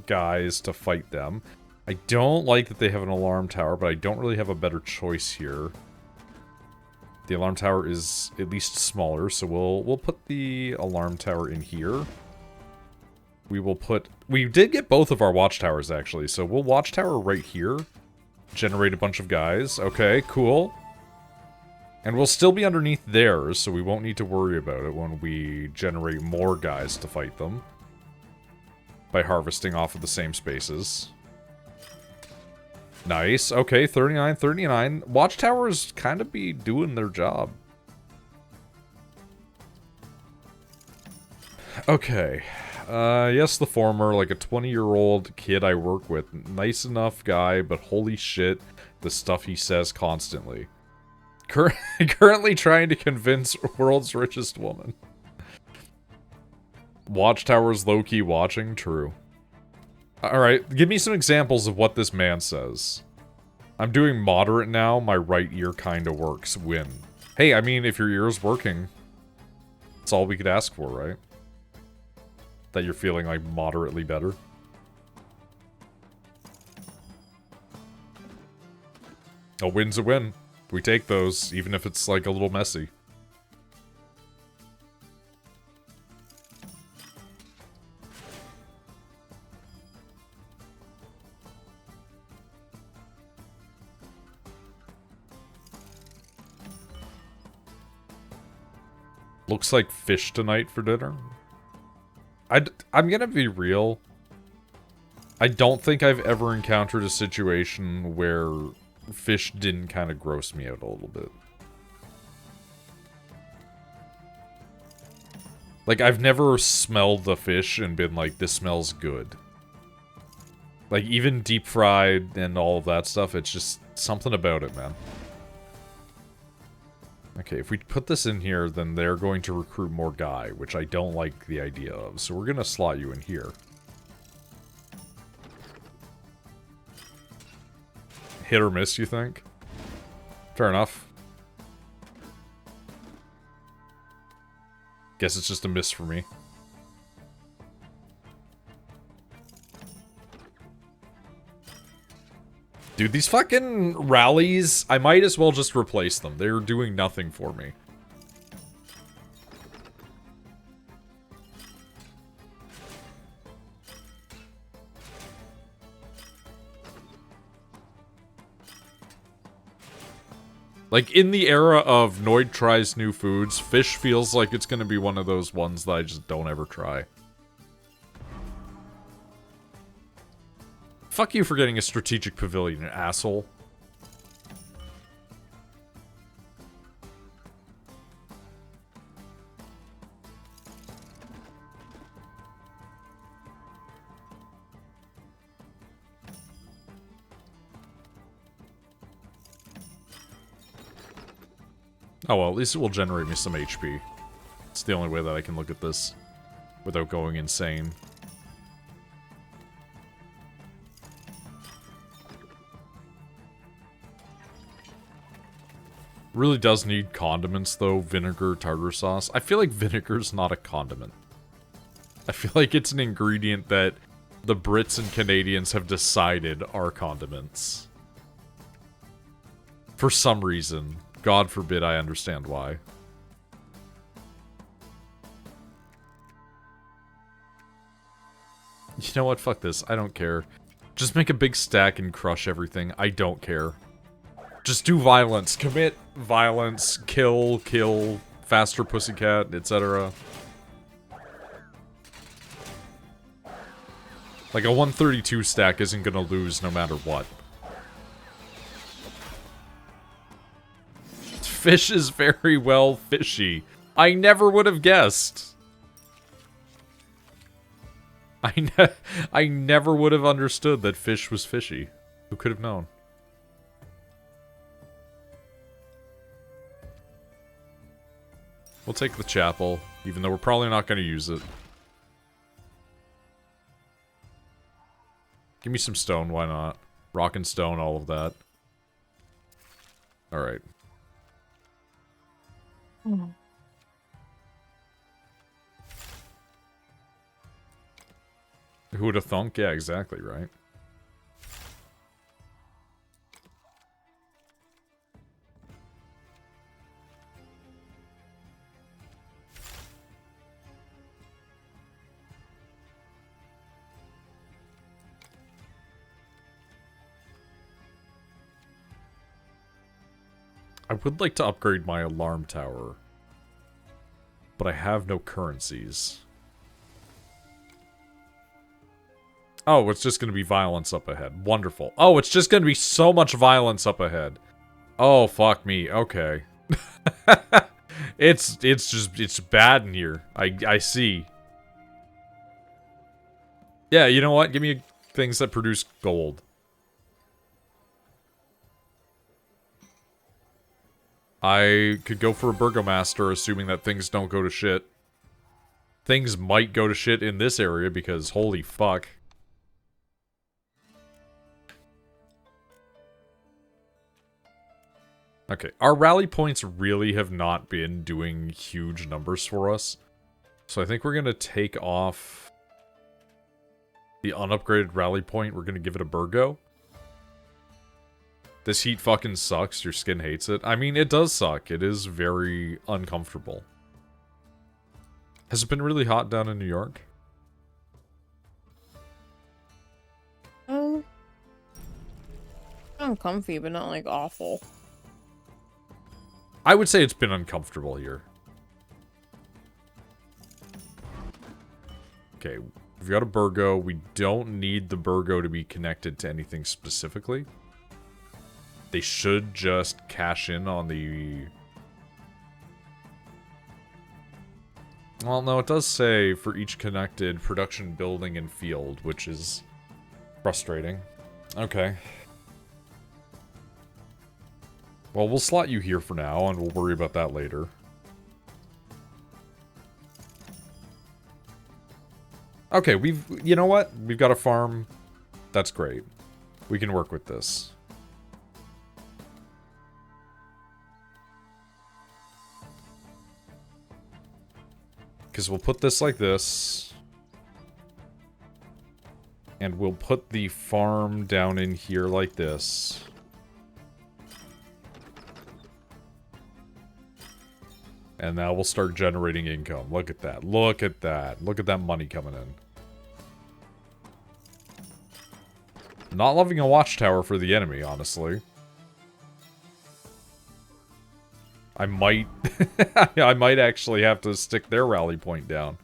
guys to fight them. I don't like that they have an alarm tower, but I don't really have a better choice here. The alarm tower is at least smaller, so we'll put the alarm tower in here. We did get both of our watchtowers, actually, so we'll watchtower right here. Generate a bunch of guys. Okay, cool. And we'll still be underneath theirs, so we won't need to worry about it when we generate more guys to fight them. By harvesting off of the same spaces. Nice. Okay, 39, 39. Watchtowers kind of be doing their job. Okay. Yes, the former, like a 20-year-old kid I work with. Nice enough guy, but holy shit, the stuff he says constantly. Currently trying to convince world's richest woman. Watchtowers low-key watching? True. Alright, give me some examples of what this man says. I'm doing moderate now, my right ear kinda works. Win. Hey, I mean, if your ear's working, that's all we could ask for, right? That you're feeling, like, moderately better. A win's a win. We take those, even if it's, like, a little messy. Looks like fish tonight for dinner. I'm gonna be real. I don't think I've ever encountered a situation where fish didn't kind of gross me out a little bit. Like, I've never smelled the fish and been like, this smells good. Like, even deep fried and all of that stuff, it's just something about it, man. Okay, if we put this in here, then they're going to recruit more guy, which I don't like the idea of. So we're going to slot you in here. Hit or miss, you think? Fair enough. Guess it's just a miss for me. Dude, these fucking rallies, I might as well just replace them. They're doing nothing for me. Like, in the era of Noid tries new foods, fish feels like it's gonna be one of those ones that I just don't ever try. Fuck you for getting a strategic pavilion, you asshole. Oh well, at least it will generate me some HP. It's the only way that I can look at this without going insane. Really does need condiments, though. Vinegar, tartar sauce. I feel like vinegar's not a condiment. I feel like it's an ingredient that the Brits and Canadians have decided are condiments. For some reason. God forbid I understand why. You know what? Fuck this. I don't care. Just make a big stack and crush everything. I don't care. Just do violence. Commit violence. Kill, faster pussycat, etc. Like a 132 stack isn't gonna lose no matter what. Fish is very well fishy. I never would have guessed. I never would have understood that fish was fishy. Who could have known? We'll take the chapel, even though we're probably not going to use it. Give me some stone, why not? Rock and stone, all of that. Alright. Who would have thunk? Yeah, exactly, right? I would like to upgrade my alarm tower, but I have no currencies. Oh, it's just going to be violence up ahead. Wonderful. Oh, it's just going to be so much violence up ahead. Oh, fuck me. Okay. It's bad in here. I see. Yeah, you know what? Give me things that produce gold. I could go for a Burgomaster, assuming that things don't go to shit. Things might go to shit in this area, because holy fuck. Okay, our rally points really have not been doing huge numbers for us. So I think we're going to take off the unupgraded rally point. We're going to give it a Burgo. This heat fucking sucks. Your skin hates it. I mean, it does suck. It is very uncomfortable. Has it been really hot down in New York? Uncomfy, but not, like, awful. I would say it's been uncomfortable here. Okay, we've got a Burgo. We don't need the Burgo to be connected to anything specifically. they should just cash in on the... Well, no, it does say for each connected production building and field, which is frustrating. Okay. Well, we'll slot you here for now, and we'll worry about that later. Okay, you know what? We've got a farm. That's great. We can work with this. Because we'll put this like this. And we'll put the farm down in here like this. And now we'll start generating income. Look at that. Look at that. Look at that money coming in. Not loving a watchtower for the enemy, honestly. I might... I might actually have to stick their rally point down.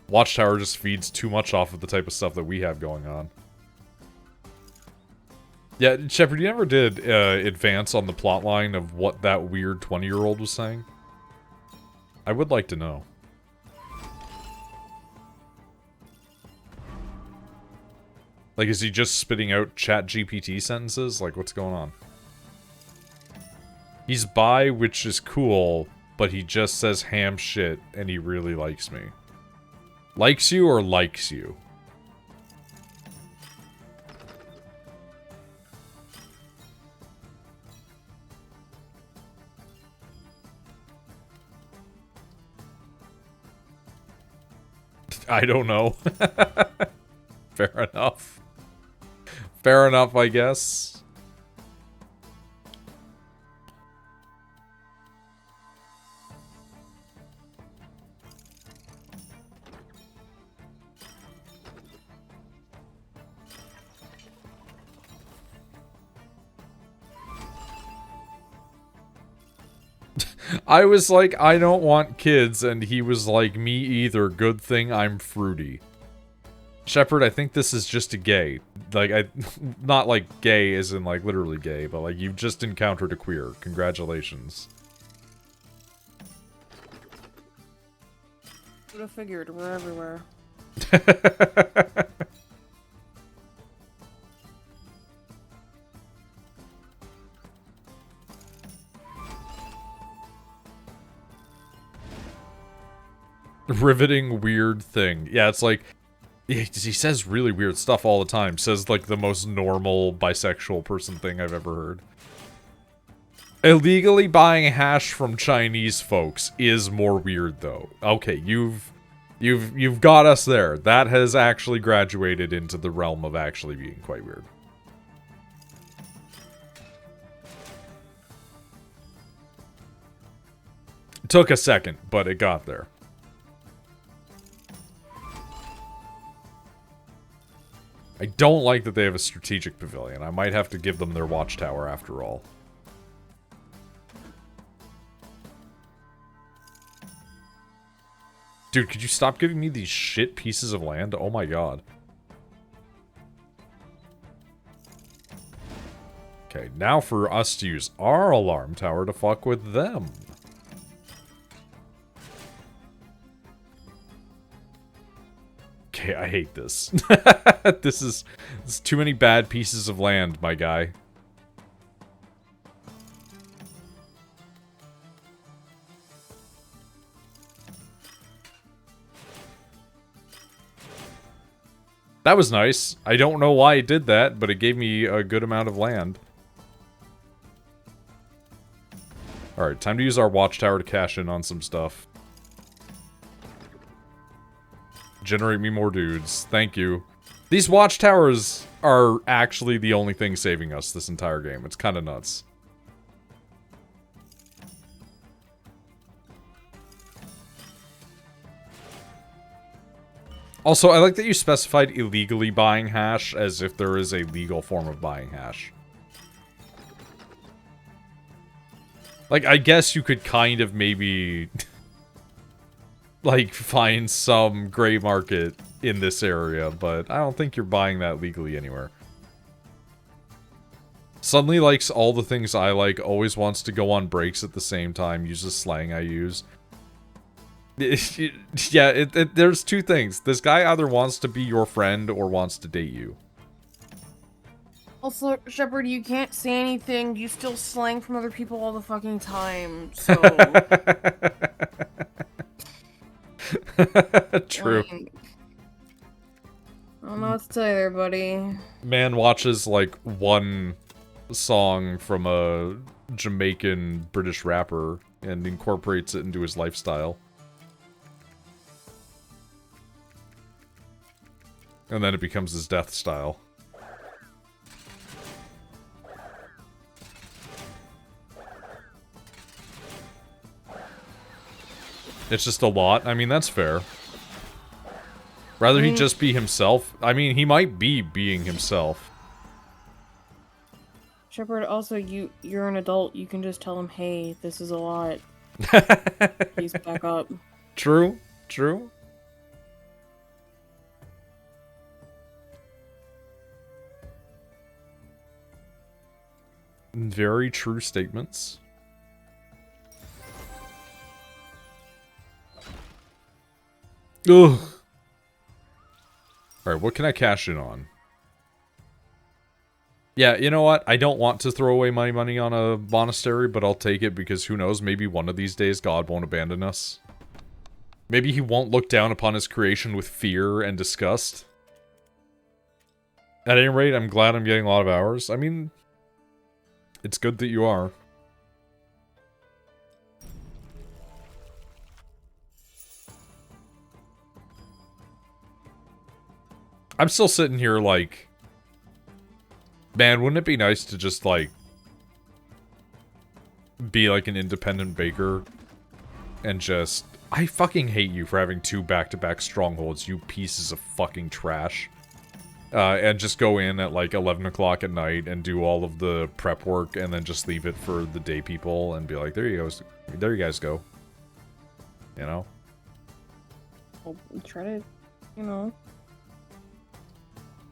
Watchtower just feeds too much off of the type of stuff that we have going on. Yeah, Shepard, you never did advance on the plotline of what that weird 20-year-old was saying? I would like to know. Like, is he just spitting out ChatGPT sentences? Like, what's going on? He's bi, which is cool, but he just says ham shit, and he really likes me. Likes you or likes you? I don't know. Fair enough. Fair enough, I guess. I was like, I don't want kids, and he was like, me either. Good thing I'm fruity. Shepard, I think this is just a gay. Like, not like gay as in like literally gay, but like you've just encountered a queer. Congratulations. Would have figured, we're everywhere. Riveting weird thing. Yeah, it's like, he says really weird stuff all the time. Says like the most normal bisexual person thing I've ever heard. Illegally buying hash from Chinese folks is more weird though. Okay, you've got us there. That has actually graduated into the realm of actually being quite weird. It took a second, but it got there. I don't like that they have a strategic pavilion. I might have to give them their watchtower after all. Dude, could you stop giving me these shit pieces of land? Oh my god. Okay, now for us to use our alarm tower to fuck with them. Okay, I hate this. This is too many bad pieces of land, my guy. That was nice. I don't know why it did that, but it gave me a good amount of land. Alright, time to use our watchtower to cash in on some stuff. Generate me more dudes. Thank you. These watchtowers are actually the only thing saving us this entire game. It's kind of nuts. Also, I like that you specified illegally buying hash as if there is a legal form of buying hash. Like, I guess you could kind of maybe... like, find some gray market in this area, but I don't think you're buying that legally anywhere. Suddenly likes all the things I like, always wants to go on breaks at the same time, uses slang I use. Yeah, there's two things. This guy either wants to be your friend or wants to date you. Also, Shepard, you can't say anything. You steal slang from other people all the fucking time, so... True. Like, I don't know what to tell you there, buddy. Man watches, like, one song from a Jamaican British rapper and incorporates it into his lifestyle. And then it becomes his death style. It's just a lot. I mean, that's fair. Rather he just be himself. I mean, he might be being himself. Shepard, also, you're an adult. You can just tell him, hey, this is a lot. Please back up. True. True. Very true statements. Ugh. Alright, what can I cash in on? Yeah, you know what? I don't want to throw away my money on a monastery, but I'll take it because who knows, maybe one of these days God won't abandon us. Maybe he won't look down upon his creation with fear and disgust. At any rate, I'm glad I'm getting a lot of hours. I mean, it's good that you are. I'm still sitting here like, man, wouldn't it be nice to just, like, be like an independent baker and just... I fucking hate you for having 2 back-to-back strongholds, you pieces of fucking trash. And just go in at like 11 o'clock at night and do all of the prep work and then just leave it for the day people and be like, there you guys go. You know? I'll try to, you know,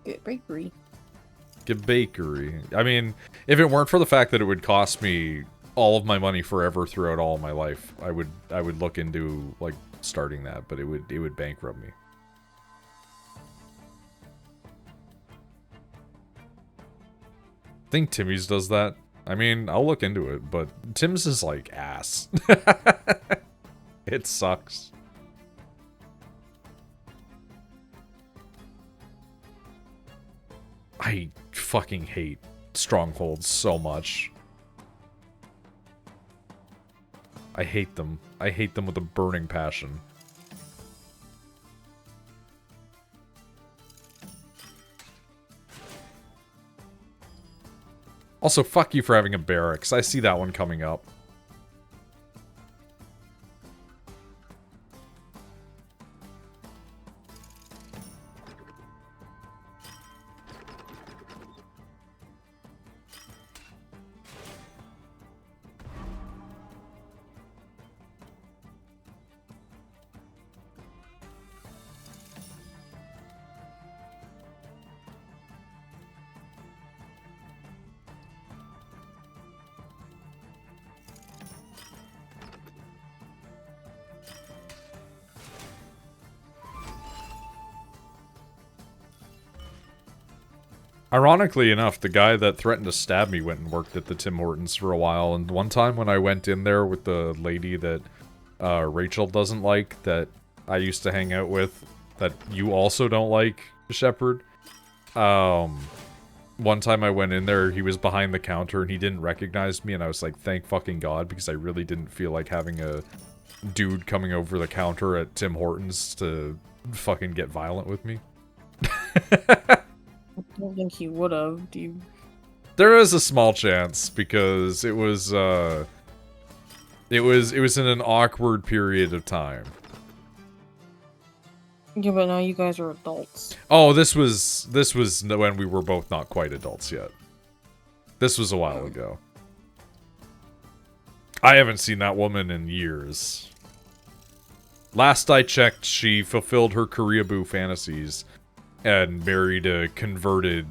get bakery. Get bakery. I mean, if it weren't for the fact that it would cost me all of my money forever throughout all of my life, I would look into like starting that, but it would bankrupt me. I think Timmy's does that. I mean, I'll look into it, but Tim's is like ass. It sucks. I fucking hate strongholds so much. I hate them. I hate them with a burning passion. Also, fuck you for having a barracks. I see that one coming up. Ironically enough, the guy that threatened to stab me went and worked at the Tim Hortons for a while, and one time when I went in there with the lady that Rachel doesn't like, that I used to hang out with, that you also don't like, Shepard, one time I went in there, he was behind the counter and he didn't recognize me, and I was like, thank fucking God, because I really didn't feel like having a dude coming over the counter at Tim Hortons to fucking get violent with me. I don't think he would have. Do you? There is a small chance because it was in an awkward period of time. Yeah, but now you guys are adults. Oh, this was when we were both not quite adults yet. This was a while ago. I haven't seen that woman in years. Last I checked, she fulfilled her Koreaboo fantasies and married a converted,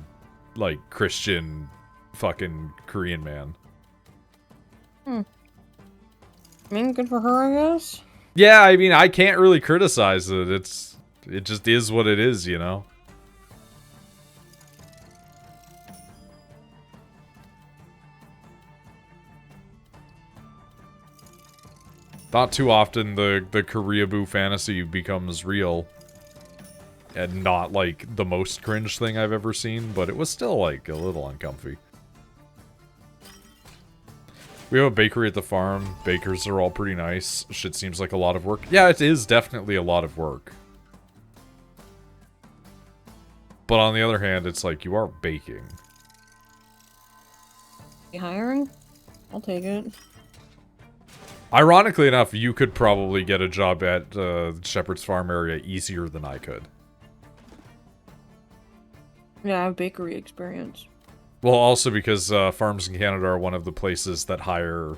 like, Christian fucking Korean man. I mean, good for her, I guess. Yeah, I mean, I can't really criticize it. It just is what it is, you know? Not too often the Koreaboo fantasy becomes real. And not, like, the most cringe thing I've ever seen, but it was still, like, a little uncomfy. We have a bakery at the farm. Bakers are all pretty nice. Shit seems like a lot of work. Yeah, it is definitely a lot of work. But on the other hand, it's like, you are baking. You hiring? I'll take it. Ironically enough, you could probably get a job at Shepherd's Farm area easier than I could. Yeah, I have bakery experience. Well, also because farms in Canada are one of the places that hire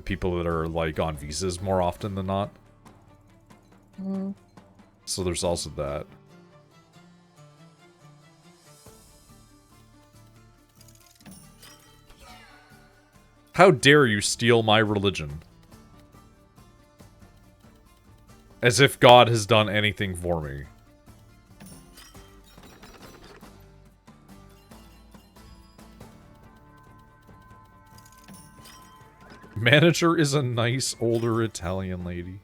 people that are, like, on visas more often than not. So there's also that. How dare you steal my religion? As if God has done anything for me. Manager is a nice older Italian lady.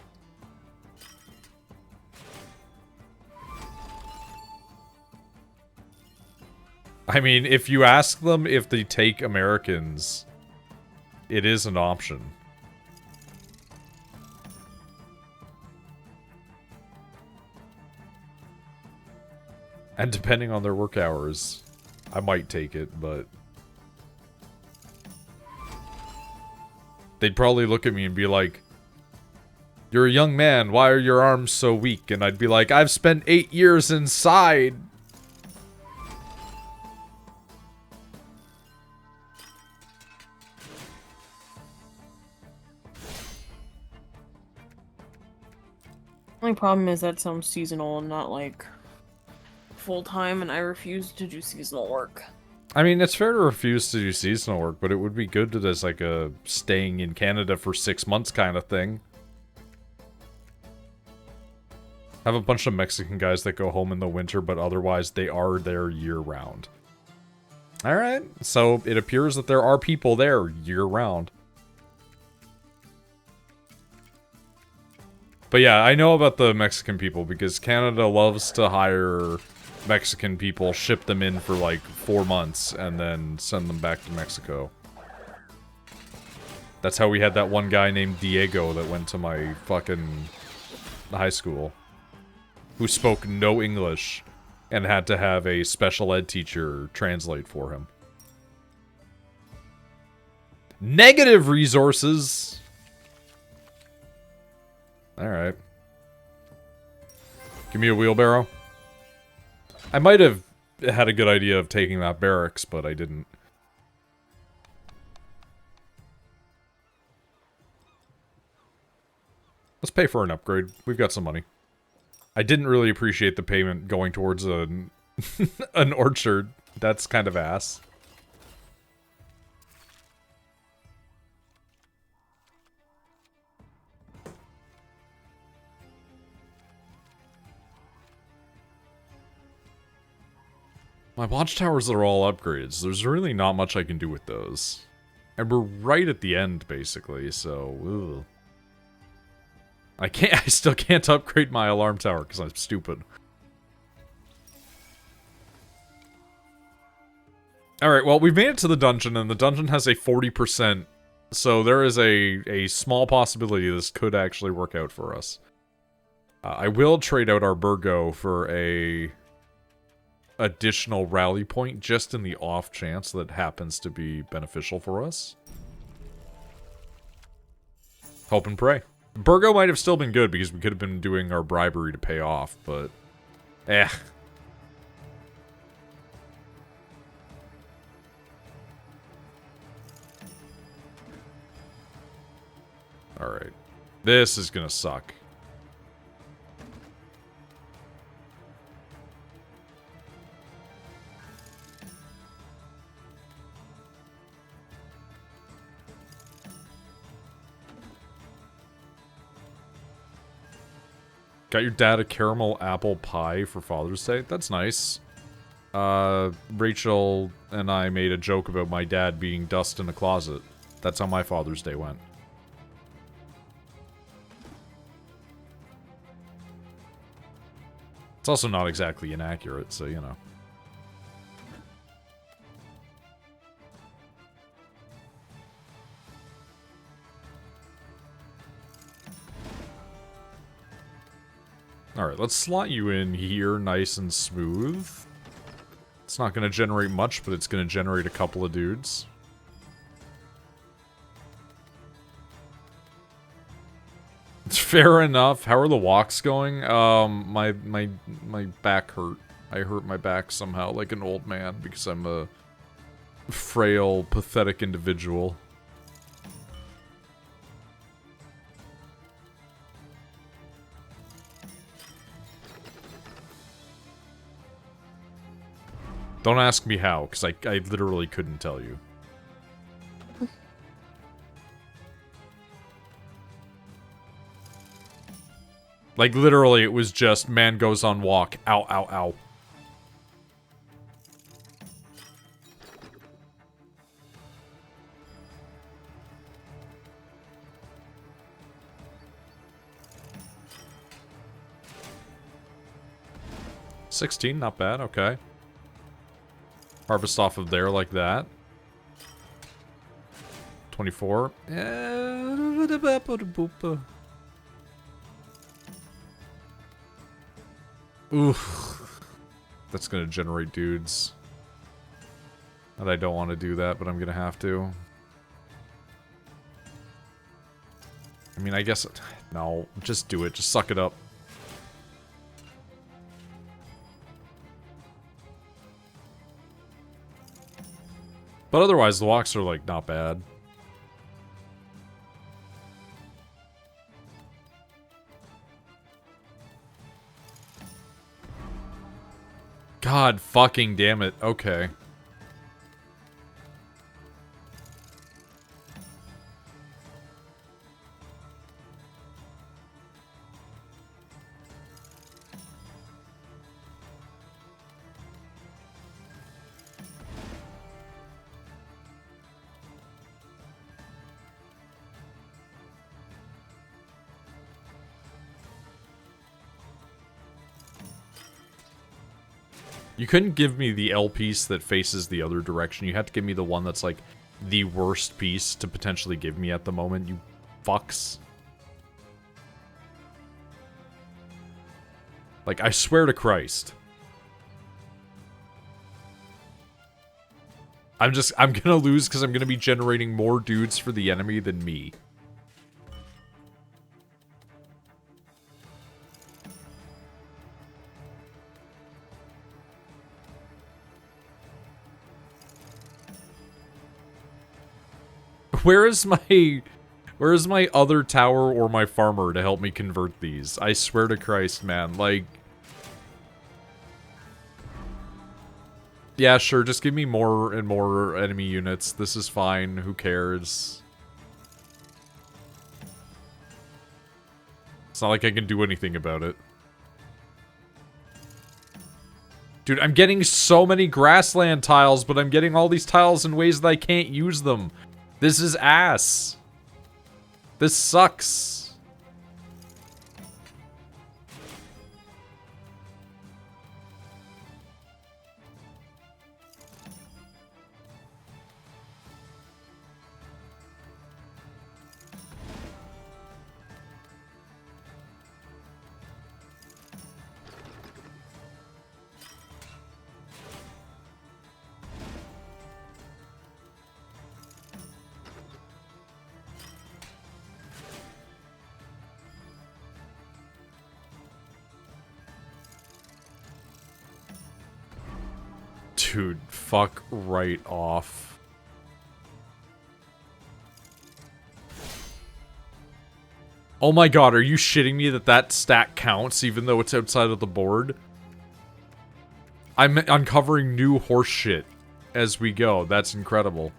I mean, if you ask them if they take Americans, it is an option. And depending on their work hours, I might take it, but... they'd probably look at me and be like, "You're a young man, why are your arms so weak?" And I'd be like, "I've spent 8 years inside." Only problem is that sounds seasonal and not like full-time, and I refuse to do seasonal work. I mean, it's fair to refuse to do seasonal work, but it would be good as, like, a staying in Canada for 6 months kind of thing. I have a bunch of Mexican guys that go home in the winter, but otherwise they are there year-round. Alright, so it appears that there are people there year-round. But yeah, I know about the Mexican people, because Canada loves to hire Mexican people, ship them in for like 4 months, and then send them back to Mexico. That's how we had that one guy named Diego that went to my fucking high school, who spoke no English, and had to have a special ed teacher translate for him. Negative resources! Alright. Give me a wheelbarrow. I might have had a good idea of taking that barracks, but I didn't. Let's pay for an upgrade. We've got some money. I didn't really appreciate the payment going towards an orchard. That's kind of ass. My watchtowers are all upgraded, so there's really not much I can do with those. And we're right at the end, basically, so... ugh. I still can't upgrade my alarm tower, because I'm stupid. Alright, well, we've made it to the dungeon, and the dungeon has a 40%, so there is a small possibility this could actually work out for us. I will trade out our Burgo for a additional rally point, just in the off chance that happens to be beneficial for us. Hope and pray. Burgo might have still been good, because we could have been doing our bribery to pay off, but... eh. Alright. This is gonna suck. Got your dad a caramel apple pie for Father's Day? That's nice. Rachel and I made a joke about my dad being dust in a closet. That's how my Father's Day went. It's also not exactly inaccurate, so you know. Alright, let's slot you in here nice and smooth. It's not going to generate much, but it's going to generate a couple of dudes. Fair enough. How are the walks going? My back hurt. I hurt my back somehow like an old man because I'm a frail, pathetic individual. Don't ask me how, because I literally couldn't tell you. Like, literally, it was just, man goes on walk. Ow, ow, ow. $16, not bad, okay. Harvest off of there like that. 24. Oof. That's gonna generate dudes. And I don't want to do that, but I'm gonna have to. I mean, I guess... No, just do it. Just suck it up. But otherwise, the walks are, like, not bad. God fucking damn it. Okay. You couldn't give me the L piece that faces the other direction. You had to give me the one that's, like, the worst piece to potentially give me at the moment, you fucks. Like, I swear to Christ. I'm gonna lose because I'm gonna be generating more dudes for the enemy than me. Where is my other tower or my farmer to help me convert these? I swear to Christ, man. Like... Yeah, sure, just give me more and more enemy units. This is fine, who cares? It's not like I can do anything about it. Dude, I'm getting so many grassland tiles, but I'm getting all these tiles in ways that I can't use them. This is ass. This sucks. Dude, fuck right off. Oh my god, are you shitting me that that stack counts even though it's outside of the board? I'm uncovering new horse shit as we go. That's incredible.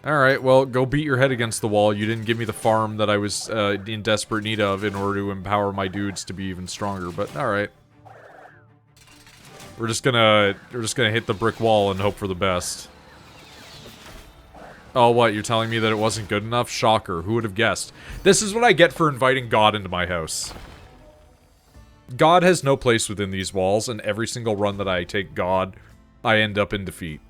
Alright, well, go beat your head against the wall. You didn't give me the farm that I was in desperate need of in order to empower my dudes to be even stronger, but alright. We're just gonna hit the brick wall and hope for the best. Oh, what? You're telling me that it wasn't good enough? Shocker. Who would have guessed? This is what I get for inviting God into my house. God has no place within these walls, and every single run that I take God, I end up in defeat.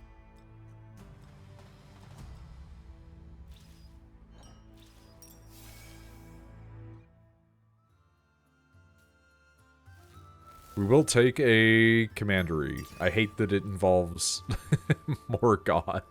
We will take a commandery. I hate that it involves more God.